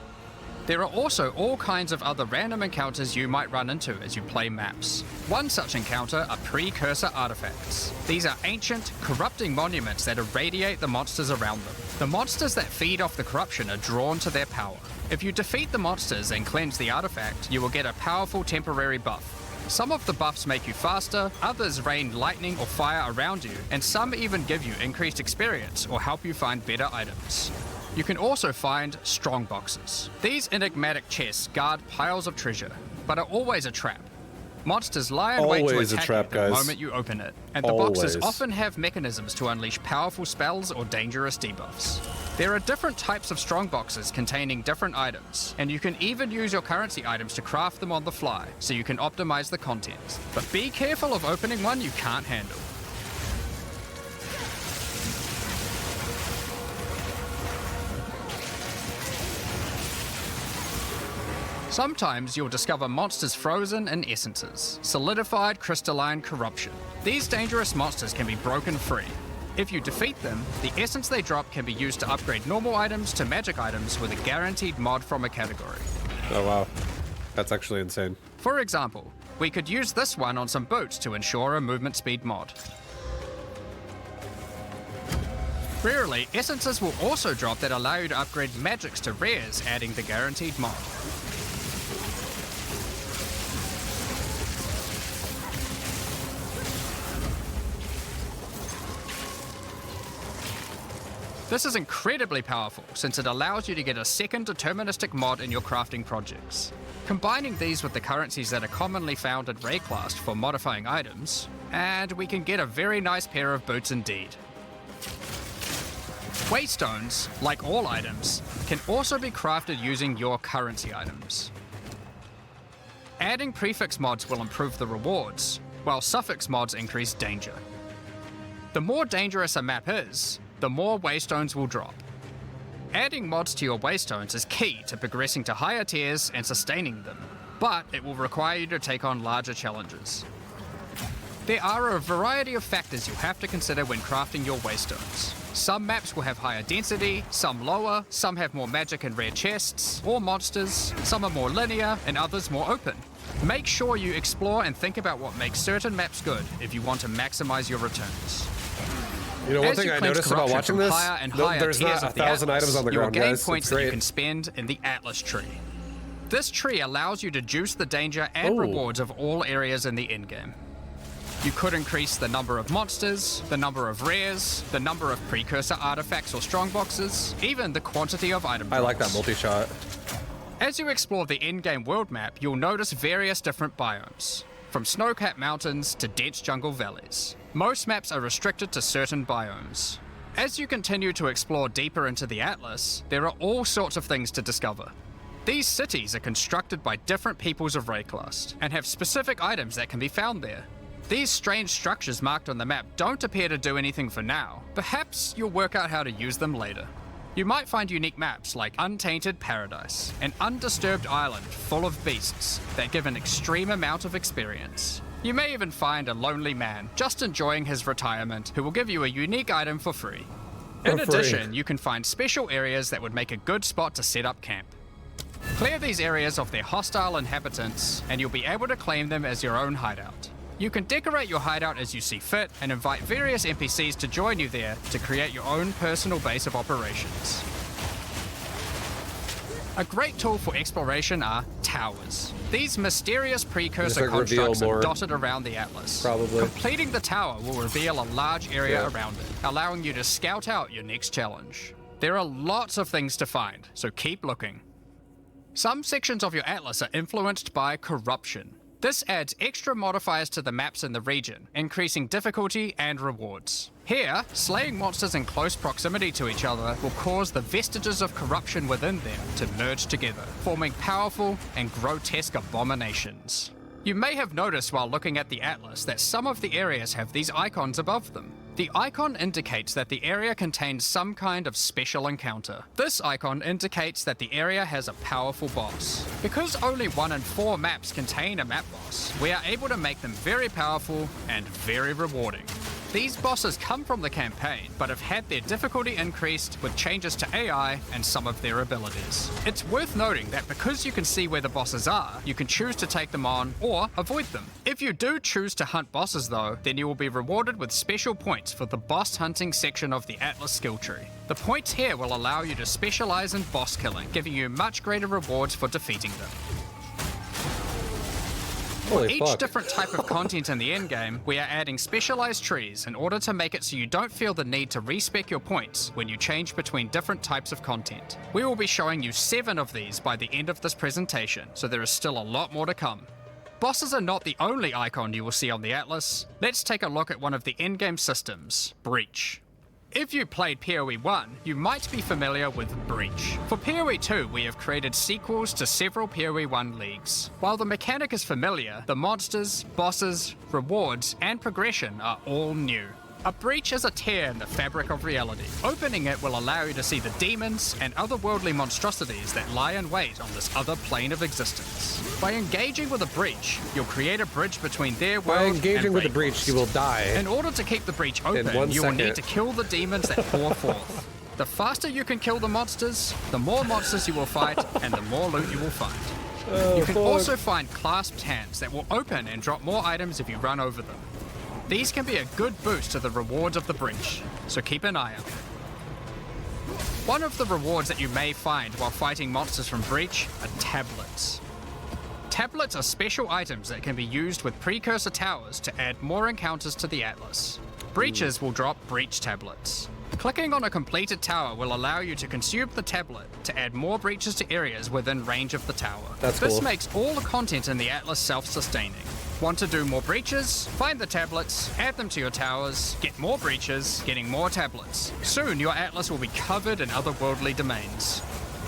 There are also all kinds of other random encounters you might run into as you play maps. One such encounter are precursor artifacts. These are ancient, corrupting monuments that irradiate the monsters around them. The monsters that feed off the corruption are drawn to their power. If you defeat the monsters and cleanse the artifact, you will get a powerful temporary buff. Some of the buffs make you faster, others rain lightning or fire around you, and some even give you increased experience or help you find better items. You can also find strong boxes. These enigmatic chests guard piles of treasure, but are always a trap. Monsters lie in wait to Always a attack trap, you the guys. moment you open it, and the boxes often have mechanisms to unleash powerful spells or dangerous debuffs. There are different types of strong boxes containing different items, and you can even use your currency items to craft them on the fly, so you can optimize the contents. But be careful of opening one you can't handle. Sometimes you'll discover monsters frozen in essences, solidified crystalline corruption. These dangerous monsters can be broken free. If you defeat them, the essence they drop can be used to upgrade normal items to magic items with a guaranteed mod from a category. Oh wow, that's actually insane. For example, we could use this one on some boots to ensure a movement speed mod. Rarely, essences will also drop that allow you to upgrade magics to rares, adding the guaranteed mod. This is incredibly powerful since it allows you to get a second deterministic mod in your crafting projects. Combining these with the currencies that are commonly found in Rayclast for modifying items, and we can get a very nice pair of boots indeed. Waystones, like all items, can also be crafted using your currency items. Adding prefix mods will improve the rewards, while suffix mods increase danger. The more dangerous a map is, the more waystones will drop. Adding mods to your waystones is key to progressing to higher tiers and sustaining them, but it will require you to take on larger challenges. There are a variety of factors you'll have to consider when crafting your waystones. Some maps will have higher density, some lower, some have more magic and rare chests, or monsters, some are more linear and others more open. Make sure you explore and think about what makes certain maps good if you want to maximize your returns. You know, one As thing you I cleanse noticed about corruption watching from this, higher and higher there's not tiers of the 1,000 Atlas, items on the you'll ground, gain guys. points It's that you great. can spend in the Atlas tree. This tree allows you to juice the danger and rewards of all areas in the endgame. You could increase the number of monsters, the number of rares, the number of precursor artifacts or strongboxes, even the quantity of item I like that drops. multi-shot. As you explore the endgame world map, you'll notice various different biomes, from snow-capped mountains to dense jungle valleys. Most maps are restricted to certain biomes. As you continue to explore deeper into the Atlas, there are all sorts of things to discover. These cities are constructed by different peoples of Rayclast, and have specific items that can be found there. These strange structures marked on the map don't appear to do anything for now. Perhaps you'll work out how to use them later. You might find unique maps like Untainted Paradise, an undisturbed island full of beasts that give an extreme amount of experience. You may even find a lonely man just enjoying his retirement who will give you a unique item for free. In For free. addition, you can find special areas that would make a good spot to set up camp. Clear these areas of their hostile inhabitants, and you'll be able to claim them as your own hideout. You can decorate your hideout as you see fit and invite various NPCs to join you there to create your own personal base of operations. A great tool for exploration are towers. These mysterious precursor Just, like, reveal constructs more, are dotted around the Atlas. probably. Completing the tower will reveal a large area Yeah. around it, allowing you to scout out your next challenge. There are lots of things to find, so keep looking. Some sections of your Atlas are influenced by corruption. This adds extra modifiers to the maps in the region, increasing difficulty and rewards. Here, slaying monsters in close proximity to each other will cause the vestiges of corruption within them to merge together, forming powerful and grotesque abominations. You may have noticed while looking at the Atlas that some of the areas have these icons above them. The icon indicates that the area contains some kind of special encounter. This icon indicates that the area has a powerful boss. Because only 1 in 4 maps contain a map boss, we are able to make them very powerful and very rewarding. These bosses come from the campaign, but have had their difficulty increased with changes to AI and some of their abilities. It's worth noting that because you can see where the bosses are, you can choose to take them on or avoid them. If you do choose to hunt bosses though, then you will be rewarded with special points for the boss hunting section of the Atlas skill tree. The points here will allow you to specialize in boss killing, giving you much greater rewards for defeating them. Holy For each fuck. different type of content in the endgame, we are adding specialized trees in order to make it so you don't feel the need to respec your points when you change between different types of content. We will be showing you 7 of these by the end of this presentation, so there is still a lot more to come. Bosses are not the only icon you will see on the Atlas. Let's take a look at one of the endgame systems, Breach. If you played PoE 1, you might be familiar with Breach. For PoE 2, we have created sequels to several PoE 1 leagues. While the mechanic is familiar, the monsters, bosses, rewards, and progression are all new. A breach is a tear in the fabric of reality. Opening it will allow you to see the demons and otherworldly monstrosities that lie in wait on this other plane of existence. By engaging with a breach, you'll create a bridge between their world By and engaging with the Raven's. breach, you will die. In order to keep the breach In open, 1 you will need second. to kill the demons that pour forth. The faster you can kill the monsters, the more monsters you will fight, and the more loot you will find. You can also find clasped hands that will open and drop more items if you run over them. These can be a good boost to the rewards of the breach, so keep an eye out. One of the rewards that you may find while fighting monsters from Breach are tablets. Tablets are special items that can be used with precursor towers to add more encounters to the Atlas. Breaches will drop breach tablets. Clicking on a completed tower will allow you to consume the tablet to add more breaches to areas within range of the tower. That's This cool. makes all the content in the Atlas self-sustaining. Want to do more breaches? Find the tablets, add them to your towers, get more breaches, getting more tablets. Soon your Atlas will be covered in otherworldly domains.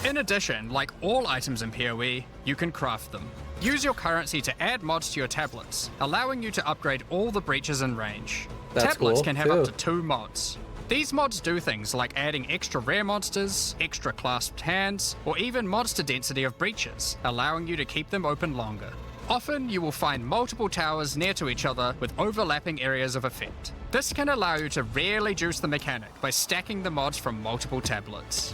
In addition, like all items in PoE, you can craft them. Use your currency to add mods to your tablets, allowing you to upgrade all the breaches in range. That's Tablets cool, can have too. up to 2 mods. These mods do things like adding extra rare monsters, extra clasped hands, or even monster density of breaches, allowing you to keep them open longer. Often, you will find multiple towers near to each other with overlapping areas of effect. This can allow you to really juice the mechanic by stacking the mods from multiple tablets.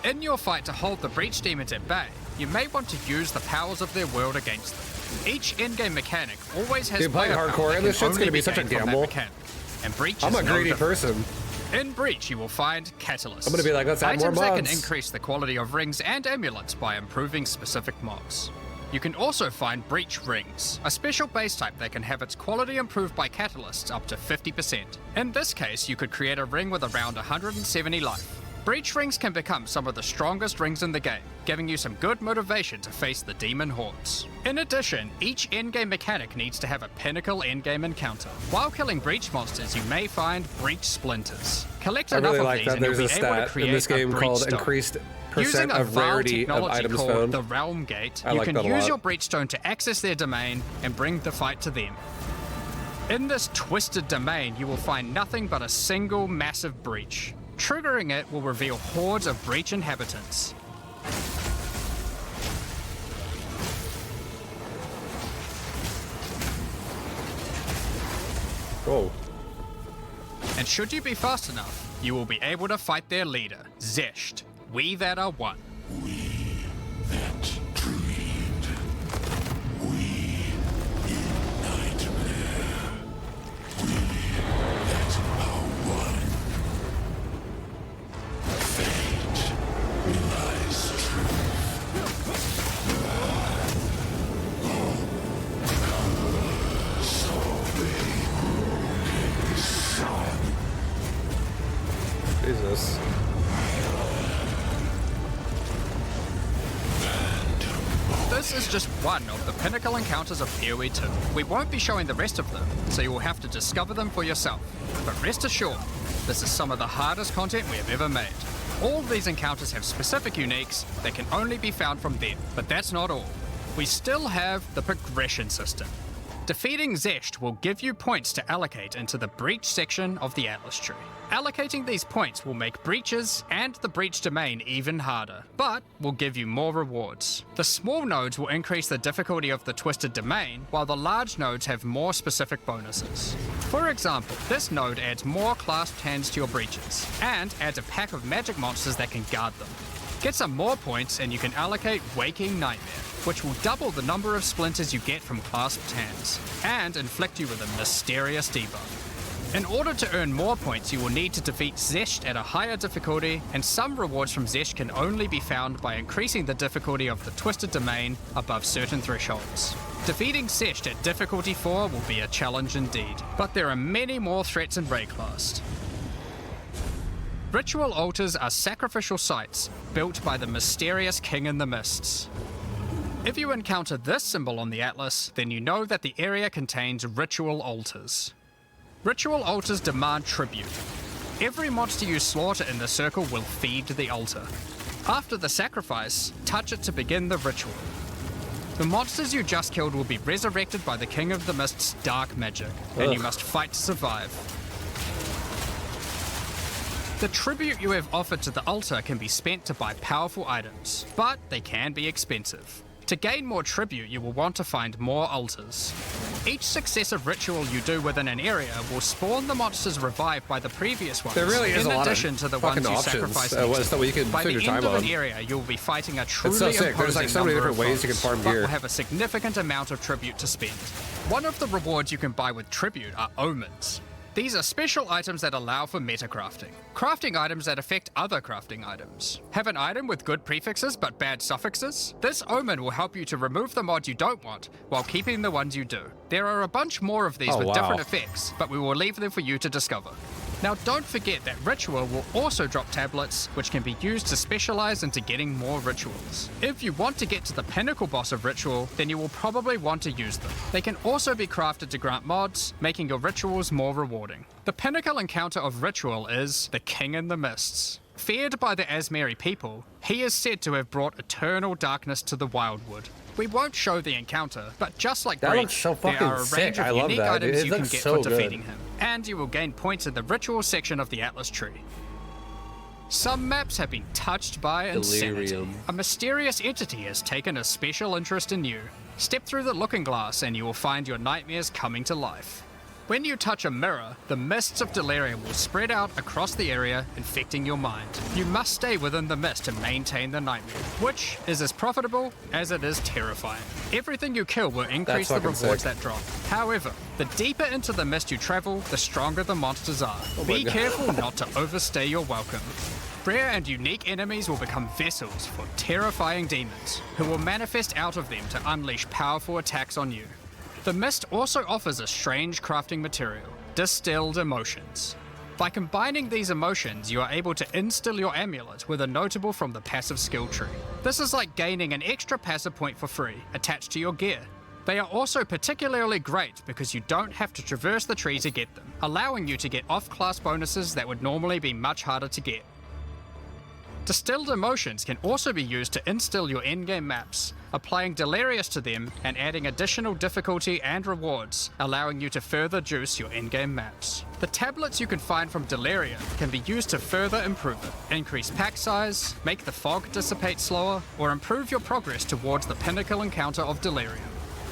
In your fight to hold the breach demons at bay, you may want to use the powers of their world against them. Each in-game mechanic always has Dude, playing player hardcore, power that and this can shit's gonna only be such a gained from that gamble. mechanic. And Breach I'm is a no greedy different. person. In Breach, you will find catalysts. I'm gonna be like, let's add more items that can mods. increase the quality of rings and amulets by improving specific mods. You can also find Breach Rings, a special base type that can have its quality improved by catalysts up to 50%. In this case, you could create a ring with around 170 life. Breach Rings can become some of the strongest rings in the game, giving you some good motivation to face the demon hordes. In addition, each endgame mechanic needs to have a pinnacle endgame encounter. While killing breach monsters, you may find breach splinters. Collect I enough really of like these that and you'll there's be a able to stat create in this game a breach called stone. increased Using percent a of ViBElol rarity of technology items called found. the Realm Gate, I you like can that a use lot. your breach stone to access their domain and bring the fight to them. In this twisted domain, you will find nothing but a single massive breach. Triggering it will reveal hordes of breach inhabitants. Oh. And should you be fast enough, you will be able to fight their leader, Zesht. We that are one. That dreamed. We in nightmare. We that are one. Fate relies Jesus. This is just one of the pinnacle encounters of PoE 2. We won't be showing the rest of them, so you will have to discover them for yourself. But rest assured, this is some of the hardest content we have ever made. All of these encounters have specific uniques that can only be found from them, but that's not all. We still have the progression system. Defeating Zesht will give you points to allocate into the breach section of the Atlas tree. Allocating these points will make breaches and the breach domain even harder, but will give you more rewards. The small nodes will increase the difficulty of the twisted domain, while the large nodes have more specific bonuses. For example, this node adds more clasped hands to your breaches, and adds a pack of magic monsters that can guard them. Get some more points and you can allocate Waking Nightmare, which will double the number of splinters you get from clasped hands, and inflict you with a mysterious debuff. In order to earn more points, you will need to defeat Zesht at a higher difficulty, and some rewards from Zesht can only be found by increasing the difficulty of the Twisted Domain above certain thresholds. Defeating Sesht at difficulty 4 will be a challenge indeed, but there are many more threats in Rayclast. Ritual altars are sacrificial sites built by the mysterious King in the Mists. If you encounter this symbol on the Atlas, then you know that the area contains ritual altars. Ritual altars demand tribute. Every monster you slaughter in the circle will feed the altar. After the sacrifice, touch it to begin the ritual. The monsters you just killed will be resurrected by the King of the Mist's dark magic, and you must fight to survive. The tribute you have offered to the altar can be spent to buy powerful items, but they can be expensive. To gain more tribute, you will want to find more altars. Each successive ritual you do within an area will spawn the monsters revived by the previous ones. There really is in a lot addition of to the fucking ones you options. sacrifice So you can by spend the your end time of on. an area, you'll be fighting a truly so sick. There's like imposing so many number different of ways you can foes, farm but gear. will have a significant amount of tribute to spend. One of the rewards you can buy with tribute are omens. These are special items that allow for meta crafting. Crafting items that affect other crafting items. Have an item with good prefixes but bad suffixes? This omen will help you to remove the mod you don't want while keeping the ones you do. There are a bunch more of these with different effects, but we will leave them for you to discover. Now don't forget that Ritual will also drop tablets, which can be used to specialize into getting more rituals. If you want to get to the pinnacle boss of Ritual, then you will probably want to use them. They can also be crafted to grant mods, making your rituals more rewarding. The pinnacle encounter of Ritual is the King in the Mists. Feared by the Asmeri people, he is said to have brought eternal darkness to the Wildwood. We won't show the encounter, but just like That Breach, looks so there fucking are a range sick. I of love unique that. items It you can looks get so for good. defeating him, and you will gain points in the ritual section of the Atlas tree. Some maps have been touched by insanity. Delirium. A mysterious entity has taken a special interest in you. Step through the looking glass and you will find your nightmares coming to life. When you touch a mirror, the mists of delirium will spread out across the area, infecting your mind. You must stay within the mist to maintain the nightmare, which is as profitable as it is terrifying. Everything you kill will increase the fucking rewards sick. that drop. However, the deeper into the mist you travel, the stronger the monsters are. Be careful not to overstay your welcome. Rare and unique enemies will become vessels for terrifying demons, who will manifest out of them to unleash powerful attacks on you. The mist also offers a strange crafting material, distilled emotions. By combining these emotions, you are able to instill your amulet with a notable from the passive skill tree. This is like gaining an extra passive point for free, attached to your gear. They are also particularly great because you don't have to traverse the tree to get them, allowing you to get off-class bonuses that would normally be much harder to get. Distilled emotions can also be used to instill your endgame maps, applying Delirious to them and adding additional difficulty and rewards, allowing you to further juice your endgame maps. The tablets you can find from Delirium can be used to further improve it, increase pack size, make the fog dissipate slower, or improve your progress towards the pinnacle encounter of Delirium.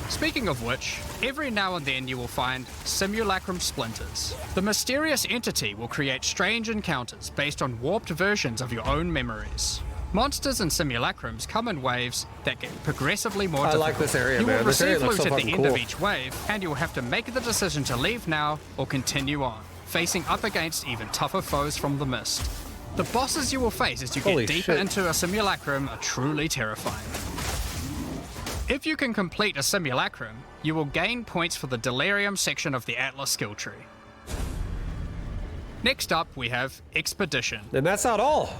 Speaking of which, every now and then you will find simulacrum splinters. The mysterious entity will create strange encounters based on warped versions of your own memories. Monsters and simulacrums come in waves that get progressively more difficult. I like this area, you man. will This area receive looks loot so at the fucking end of cool. each wave, and you will have to make the decision to leave now or continue on, facing up against even tougher foes from the mist. The bosses you will face as you Holy get deeper shit. into a simulacrum are truly terrifying. If you can complete a simulacrum, you will gain points for the Delirium section of the Atlas skill tree. Next up, we have Expedition. And that's not all.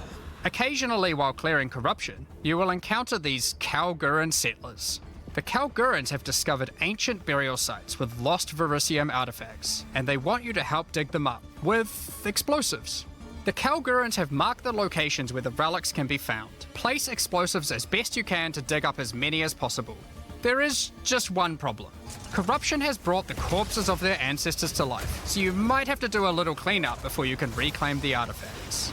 Occasionally, while clearing corruption, you will encounter these Kalguran settlers. The Kalgurans have discovered ancient burial sites with lost Verisium artifacts, and they want you to help dig them up with explosives. The Kalgurans have marked the locations where the relics can be found. Place explosives as best you can to dig up as many as possible. There is just one problem. Corruption has brought the corpses of their ancestors to life, so you might have to do a little cleanup before you can reclaim the artifacts.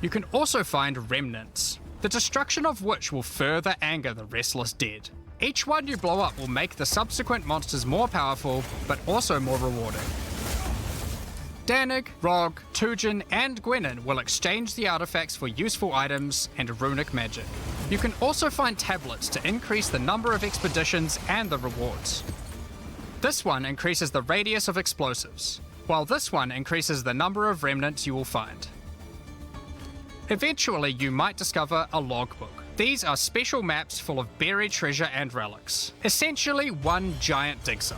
You can also find remnants, the destruction of which will further anger the restless dead. Each one you blow up will make the subsequent monsters more powerful, but also more rewarding. Danig, Rog, Tujin, and Gwenin will exchange the artifacts for useful items and runic magic. You can also find tablets to increase the number of expeditions and the rewards. This one increases the radius of explosives, while this one increases the number of remnants you will find. Eventually, you might discover a logbook. These are special maps full of buried treasure and relics. Essentially, one giant dig site.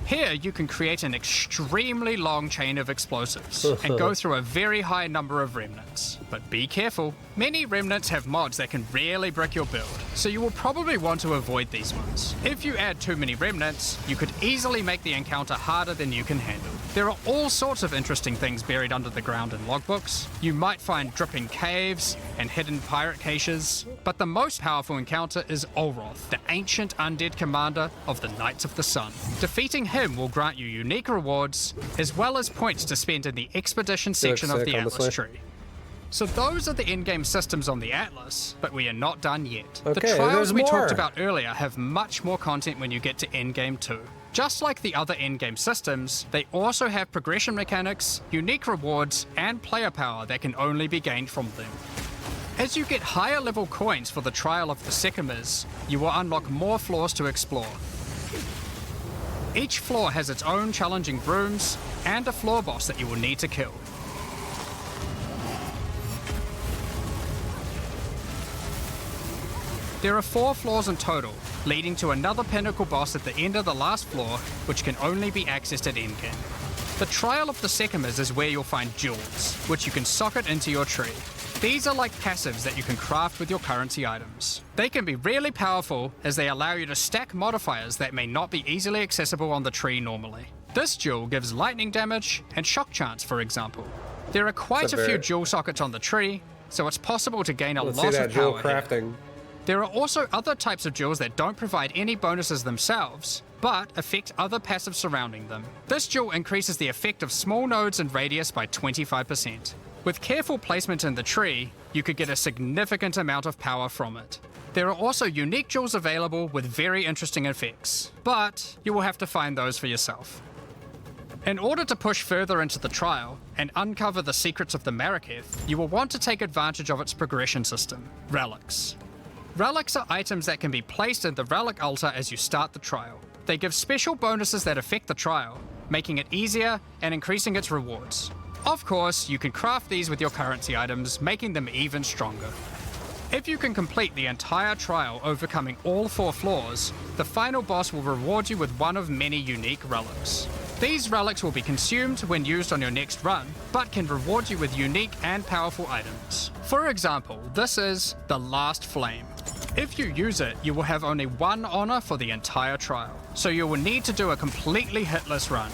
Here, you can create an extremely long chain of explosives and go through a very high number of remnants. But be careful, many remnants have mods that can really brick your build, so you will probably want to avoid these ones. If you add too many remnants, you could easily make the encounter harder than you can handle. There are all sorts of interesting things buried under the ground in logbooks. You might find dripping caves and hidden pirate caches, but the most powerful encounter is Olroth, the ancient undead commander of the Knights of the Sun. Defeating him will grant you unique rewards, as well as points to spend in the expedition section of the Atlas tree. So those are the in-game systems on the Atlas, but we are not done yet. Okay, the trials we more. talked about earlier have much more content when you get to endgame too. Just like the other endgame systems, they also have progression mechanics, unique rewards, and player power that can only be gained from them. As you get higher level coins for the Trial of the Sycamores, you will unlock more floors to explore. Each floor has its own challenging rooms and a floor boss that you will need to kill. There are 4 floors in total, leading to another pinnacle boss at the end of the last floor, which can only be accessed at endgame. The Trial of the Sycamores is where you'll find jewels, which you can socket into your tree. These are like passives that you can craft with your currency items. They can be really powerful as they allow you to stack modifiers that may not be easily accessible on the tree normally. This jewel gives lightning damage and shock chance, for example. There are quite a few jewel sockets on the tree, so it's possible to gain a lot of power here. There are also other types of jewels that don't provide any bonuses themselves, but affect other passives surrounding them. This jewel increases the effect of small nodes in radius by 25%. With careful placement in the tree, you could get a significant amount of power from it. There are also unique jewels available with very interesting effects, but you will have to find those for yourself. In order to push further into the trial and uncover the secrets of the Maraketh, you will want to take advantage of its progression system, relics. Relics are items that can be placed in the relic altar as you start the trial. They give special bonuses that affect the trial, making it easier and increasing its rewards. Of course, you can craft these with your currency items, making them even stronger. If you can complete the entire trial overcoming all 4 floors, the final boss will reward you with one of many unique relics. These relics will be consumed when used on your next run, but can reward you with unique and powerful items. For example, this is the Last Flame. If you use it, you will have only 1 honor for the entire trial, so you will need to do a completely hitless run.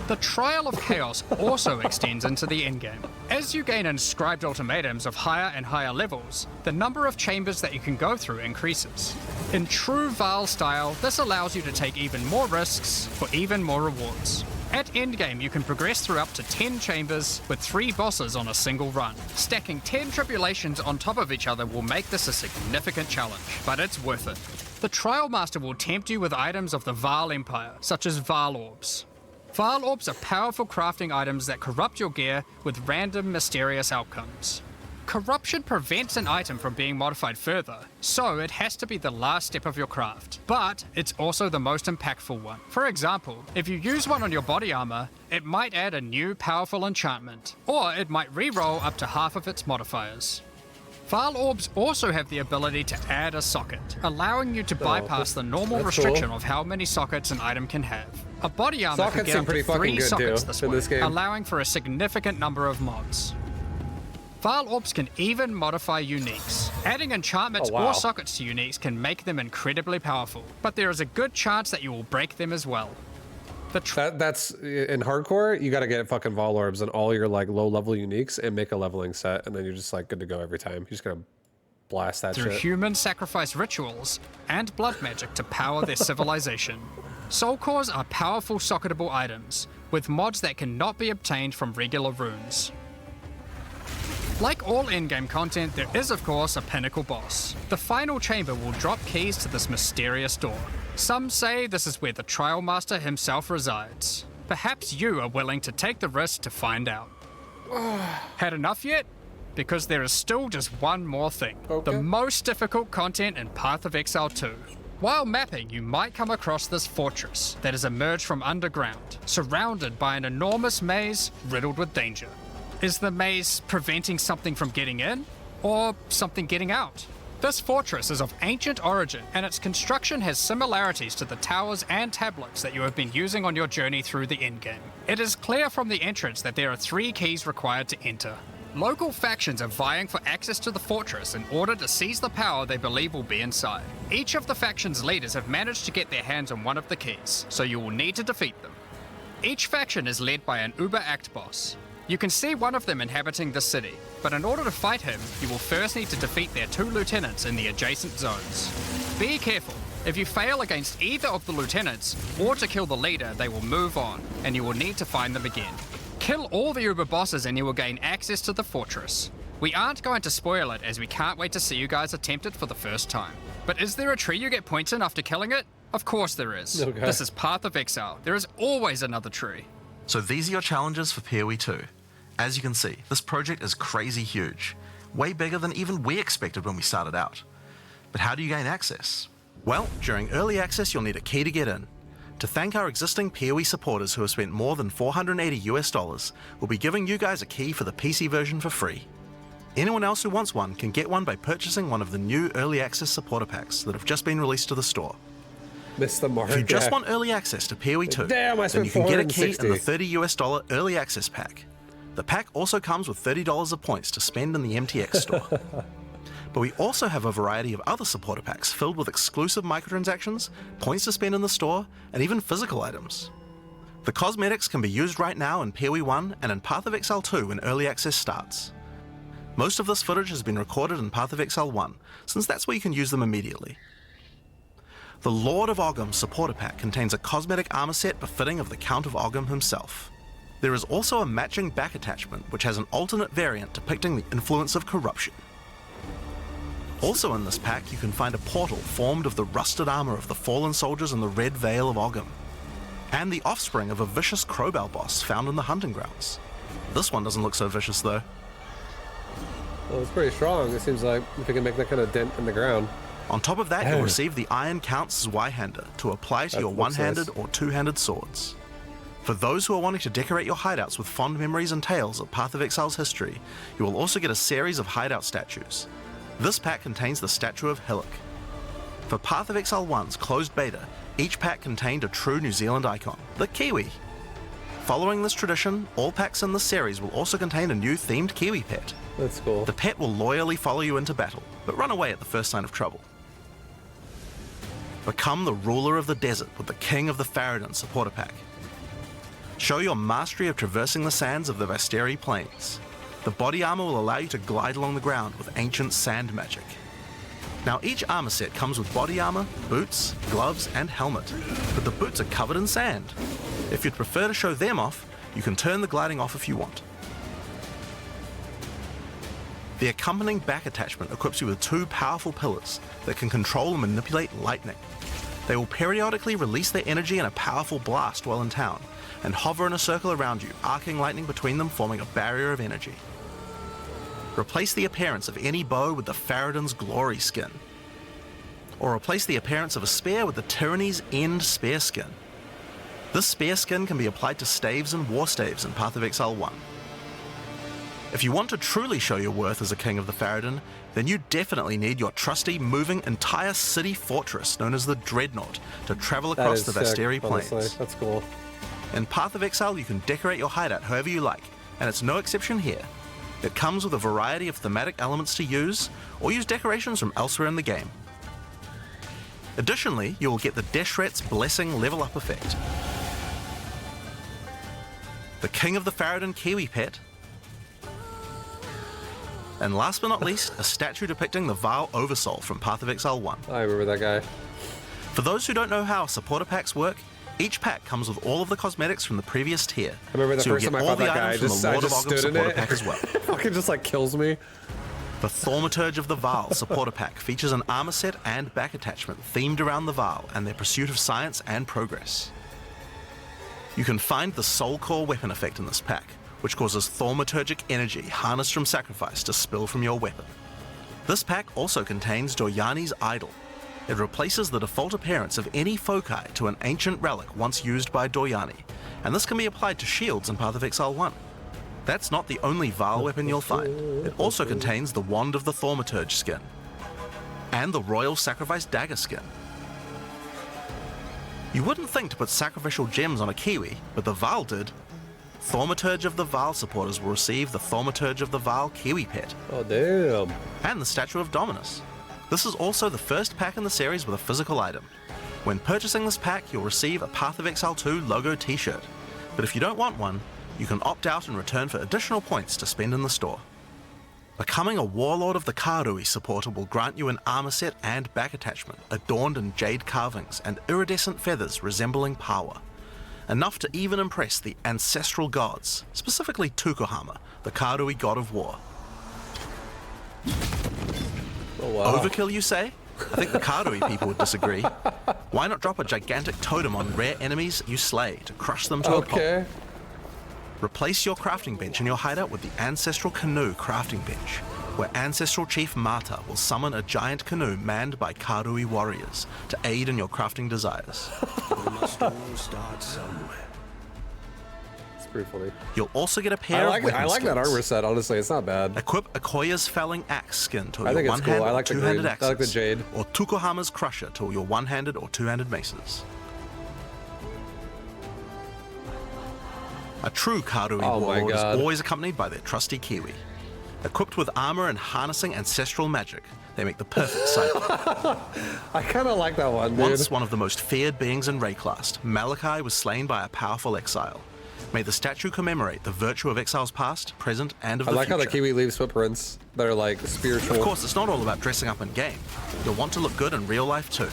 The Trial of Chaos also extends into the endgame. As you gain inscribed ultimatums of higher and higher levels, the number of chambers that you can go through increases. In true Val style, this allows you to take even more risks for even more rewards. At endgame, you can progress through up to 10 chambers with 3 bosses on a single run. Stacking 10 tribulations on top of each other will make this a significant challenge, but it's worth it. The Trial Master will tempt you with items of the Val Empire, such as Val Orbs. Val Orbs are powerful crafting items that corrupt your gear with random mysterious outcomes. Corruption prevents an item from being modified further, so it has to be the last step of your craft. But it's also the most impactful one. For example, if you use one on your body armor, it might add a new powerful enchantment, or it might re-roll up to half of its modifiers. Val Orbs also have the ability to add a socket, allowing you to bypass the normal restriction of how many sockets an item can have. A body armor can get up to 3 sockets this way, allowing for a significant number of mods. Val Orbs can even modify uniques. Adding enchantments or sockets to uniques can make them incredibly powerful, but there is a good chance that you will break them as well. That's in hardcore, you gotta get fucking Val Orbs and all your like low level uniques and make a leveling set, and then you're just like good to go every time. You're just gonna blast that shit. Through human sacrifice rituals and blood magic to power their civilization. Soul cores are powerful socketable items, with mods that cannot be obtained from regular runes. Like all endgame content, there is of course a pinnacle boss. The final chamber will drop keys to this mysterious door. Some say this is where the Trial Master himself resides. Perhaps you are willing to take the risk to find out. Had enough yet? Because there is still just one more thing. The most difficult content in Path of Exile 2. While mapping, you might come across this fortress that has emerged from underground, surrounded by an enormous maze riddled with danger. Is the maze preventing something from getting in, or something getting out? This fortress is of ancient origin, and its construction has similarities to the towers and tablets that you have been using on your journey through the endgame. It is clear from the entrance that there are 3 keys required to enter. Local factions are vying for access to the fortress in order to seize the power they believe will be inside. Each of the faction's leaders have managed to get their hands on one of the keys, so you will need to defeat them. Each faction is led by an Uber-Act boss. You can see one of them inhabiting the city, but in order to fight him, you will first need to defeat their 2 lieutenants in the adjacent zones. Be careful. If you fail against either of the lieutenants, or to kill the leader, they will move on, and you will need to find them again. Kill all the Uber bosses and you will gain access to the fortress. We aren't going to spoil it as we can't wait to see you guys attempt it for the first time. But is there a tree you get points in after killing it? Of course there is. Okay. This is Path of Exile. There is always another tree. So these are your challenges for PoE 2. As you can see, this project is crazy huge, way bigger than even we expected when we started out. But how do you gain access? Well, during early access you'll need a key to get in. To thank our existing PoE supporters who have spent more than $480, we'll be giving you guys a key for the PC version for free. Anyone else who wants one can get one by purchasing one of the new early access supporter packs that have just been released to the store. Missed the mark. If you just want early access to PoE 2, Damn, I then spent you can get a key in the $460. $30 early access pack. The pack also comes with $30 of points to spend in the MTX store. But we also have a variety of other supporter packs filled with exclusive microtransactions, points to spend in the store, and even physical items. The cosmetics can be used right now in PoE 1 and in Path of Exile 2 when early access starts. Most of this footage has been recorded in Path of Exile 1, since that's where you can use them immediately. The Lord of Ogham supporter pack contains a cosmetic armor set befitting of the Count of Ogham himself. There is also a matching back attachment which has an alternate variant depicting the influence of corruption. Also in this pack you can find a portal formed of the rusted armor of the fallen soldiers in the Red Vale of Ogham, and the offspring of a vicious crowbell boss found in the hunting grounds. This one doesn't look so vicious though. Well, it's pretty strong. It seems like if you can make that kind of dent in the ground. On top of that, you'll receive the Iron Count's Zweihander to apply to That your looks one-handed nice. or two-handed swords. For those who are wanting to decorate your hideouts with fond memories and tales of Path of Exile's history, you will also get a series of hideout statues. This pack contains the statue of Hillock. For Path of Exile 1's closed beta, each pack contained a true New Zealand icon, the Kiwi. Following this tradition, all packs in this series will also contain a new themed Kiwi pet. That's cool. The pet will loyally follow you into battle, but run away at the first sign of trouble. Become the ruler of the desert with the King of the Faradin supporter pack. Show your mastery of traversing the sands of the Vasteri Plains. The body armor will allow you to glide along the ground with ancient sand magic. Now each armor set comes with body armor, boots, gloves and helmet, but the boots are covered in sand. If you'd prefer to show them off, you can turn the gliding off if you want. The accompanying back attachment equips you with 2 powerful pillars that can control and manipulate lightning. They will periodically release their energy in a powerful blast while in town, and hover in a circle around you, arcing lightning between them, forming a barrier of energy. Replace the appearance of any bow with the Faradin's Glory skin, or replace the appearance of a spear with the Tyranny's End spear skin. This spear skin can be applied to staves and war staves in Path of Exile 1. If you want to truly show your worth as a King of the Faradin, then you definitely need your trusty, moving, entire city fortress known as the Dreadnought to travel across the Vasteri Plains. Honestly. That's cool. In Path of Exile, you can decorate your hideout however you like, and it's no exception here. It comes with a variety of thematic elements to use, or use decorations from elsewhere in the game. Additionally, you will get the Deshret's Blessing level up effect, the King of the Faradin Kiwi pet, and last but not least, a statue depicting the Vile Oversoul from Path of Exile 1. I remember that guy. For those who don't know how supporter packs work, each pack comes with all of the cosmetics from the previous tier. I remember the so first you'll time I get all fought the that guy, I items from just, the I Lord of just Ogham stood in supporter it. pack as well. Fucking just like kills me. The Thaumaturge of the Vile supporter pack features an armor set and back attachment themed around the Vile and their pursuit of science and progress. You can find the Soul Core weapon effect in this pack, which causes thaumaturgic energy harnessed from sacrifice to spill from your weapon. This pack also contains Doryani's Idol, It replaces the default appearance of any foci to an ancient relic once used by Doryani, and this can be applied to shields in Path of Exile 1. That's not the only Vaal weapon you'll find. It also contains the Wand of the Thaumaturge skin, and the Royal Sacrifice Dagger skin. You wouldn't think to put sacrificial gems on a Kiwi, but the Vaal did. Thaumaturge of the Vaal supporters will receive the Thaumaturge of the Vaal Kiwi pet. Oh, damn. And the Statue of Dominus. This is also the first pack in the series with a physical item. When purchasing this pack, you'll receive a Path of Exile 2 logo t-shirt. But if you don't want one, you can opt out in return for additional points to spend in the store. Becoming a Warlord of the Karui supporter will grant you an armor set and back attachment adorned in jade carvings and iridescent feathers resembling Pawa. Enough to even impress the ancestral gods, specifically Tukohama, the Karui god of war. Oh, wow. Overkill, you say? I think the Karui people would disagree. Why not drop a gigantic totem on rare enemies you slay to crush them to a pulp? Replace your crafting bench in your hideout with the Ancestral Canoe crafting bench, where Ancestral Chief Mata will summon a giant canoe manned by Karui warriors to aid in your crafting desires. We must all start somewhere. It's pretty funny. You'll also get a pair of weapon I like that skins. armor set, honestly. It's not bad. Equip Akoya's Felling Axe skin to I your think it's one-handed cool. I or like the two-handed green. axes, I like the jade. or Tukohama's Crusher to your one-handed or two-handed maces. A true Karui warlord is always accompanied by their trusty Kiwi. Equipped with armor and harnessing ancestral magic, they make the perfect sidekick. I kind of like that one, dude. Once one of the most feared beings in Rayclast, Malachi was slain by a powerful exile. May the statue commemorate the virtue of exiles past, present, and of the I like future. how the Kiwi leaves footprints that are like spiritual. Of course, it's not all about dressing up in game. You'll want to look good in real life too.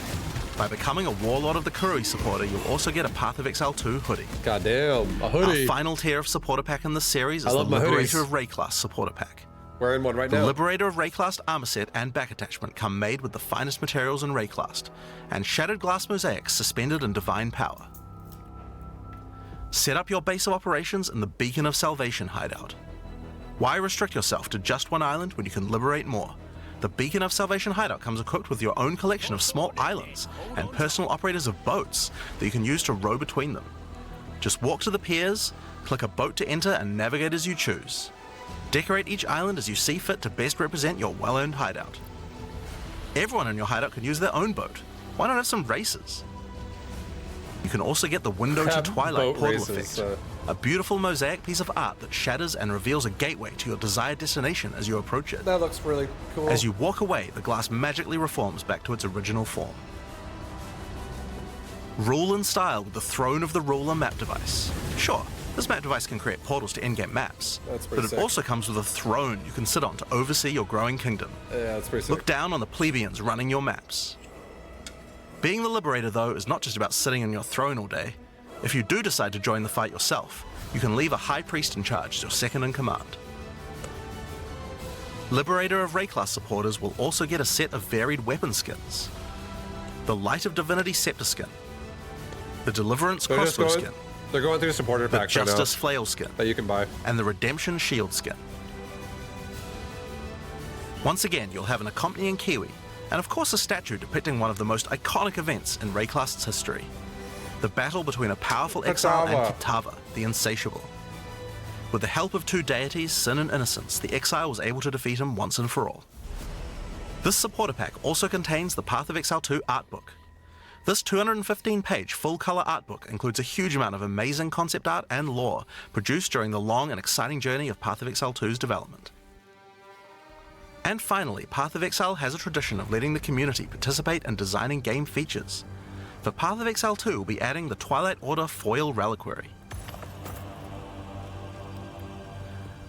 By becoming a Warlord of the Karui supporter, you'll also get a Path of Exile 2 hoodie. Goddamn, a hoodie. Our final tier of supporter pack in this series is the love my Liberator hoodies. of Rayclast supporter pack. We're in one right The now. Liberator of Rayclast armor set and back attachment come made with the finest materials in Rayclast, and shattered glass mosaics suspended in divine power. Set up your base of operations in the Beacon of Salvation hideout. Why restrict yourself to just one island when you can liberate more? The Beacon of Salvation hideout comes equipped with your own collection of small islands and personal operators of boats that you can use to row between them. Just walk to the piers, click a boat to enter, and navigate as you choose. Decorate each island as you see fit to best represent your well-earned hideout. Everyone in your hideout can use their own boat. Why not have some races? You can also get the Window to Twilight portal effect, a beautiful mosaic piece of art that shatters and reveals a gateway to your desired destination as you approach it. That looks really cool. As you walk away, the glass magically reforms back to its original form. Rule in style with the Throne of the Ruler map device. Sure, this map device can create portals to in-game maps, but it also comes with a throne you can sit on to oversee your growing kingdom. Yeah, that's pretty sick. Look down on the plebeians running your maps. Being the Liberator, though, is not just about sitting on your throne all day. If you do decide to join the fight yourself, you can leave a High Priest in charge as your second in command. Liberator of Rayclast supporters will also get a set of varied weapon skins. The Light of Divinity Scepter skin, the Deliverance Crossbow skin, They're going through supporter the packs right now Justice Flail skin, that you can buy, and the Redemption Shield skin. Once again, you'll have an accompanying Kiwi, and of course a statue depicting one of the most iconic events in Rayclast's history. The battle between a powerful exile and Kitava, the Insatiable. With the help of two deities, Sin and Innocence, the exile was able to defeat him once and for all. This supporter pack also contains the Path of Exile 2 art book. This 215-page full-color art book includes a huge amount of amazing concept art and lore produced during the long and exciting journey of Path of Exile 2's development. And finally, Path of Exile has a tradition of letting the community participate in designing game features. For Path of Exile 2, we'll be adding the Twilight Order Foil Reliquary.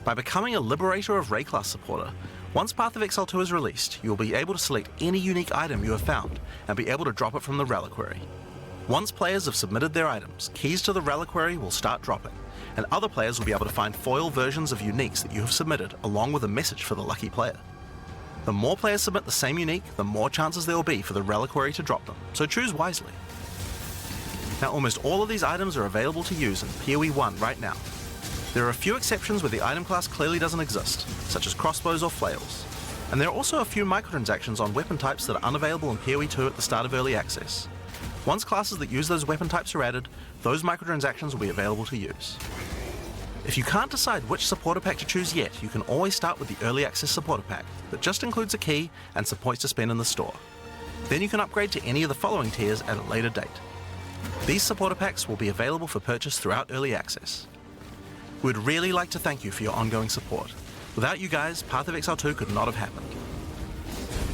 By becoming a Liberator of Rayclast supporter, once Path of Exile 2 is released, you will be able to select any unique item you have found and be able to drop it from the Reliquary. Once players have submitted their items, keys to the Reliquary will start dropping, and other players will be able to find foil versions of uniques that you have submitted along with a message for the lucky player. The more players submit the same unique, the more chances there will be for the Reliquary to drop them, so choose wisely. Now, almost all of these items are available to use in PoE 1 right now. There are a few exceptions where the item class clearly doesn't exist, such as crossbows or flails. And there are also a few microtransactions on weapon types that are unavailable in PoE 2 at the start of early access. Once classes that use those weapon types are added, those microtransactions will be available to use. If you can't decide which supporter pack to choose yet, you can always start with the early access supporter pack that just includes a key and some points to spend in the store. Then you can upgrade to any of the following tiers at a later date. These supporter packs will be available for purchase throughout early access. We'd really like to thank you for your ongoing support. Without you guys, Path of Exile 2 could not have happened.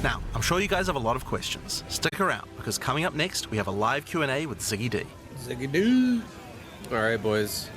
Now, I'm sure you guys have a lot of questions. Stick around, because coming up next, we have a live Q&A with Ziggy D. Ziggy Doo. All right, boys.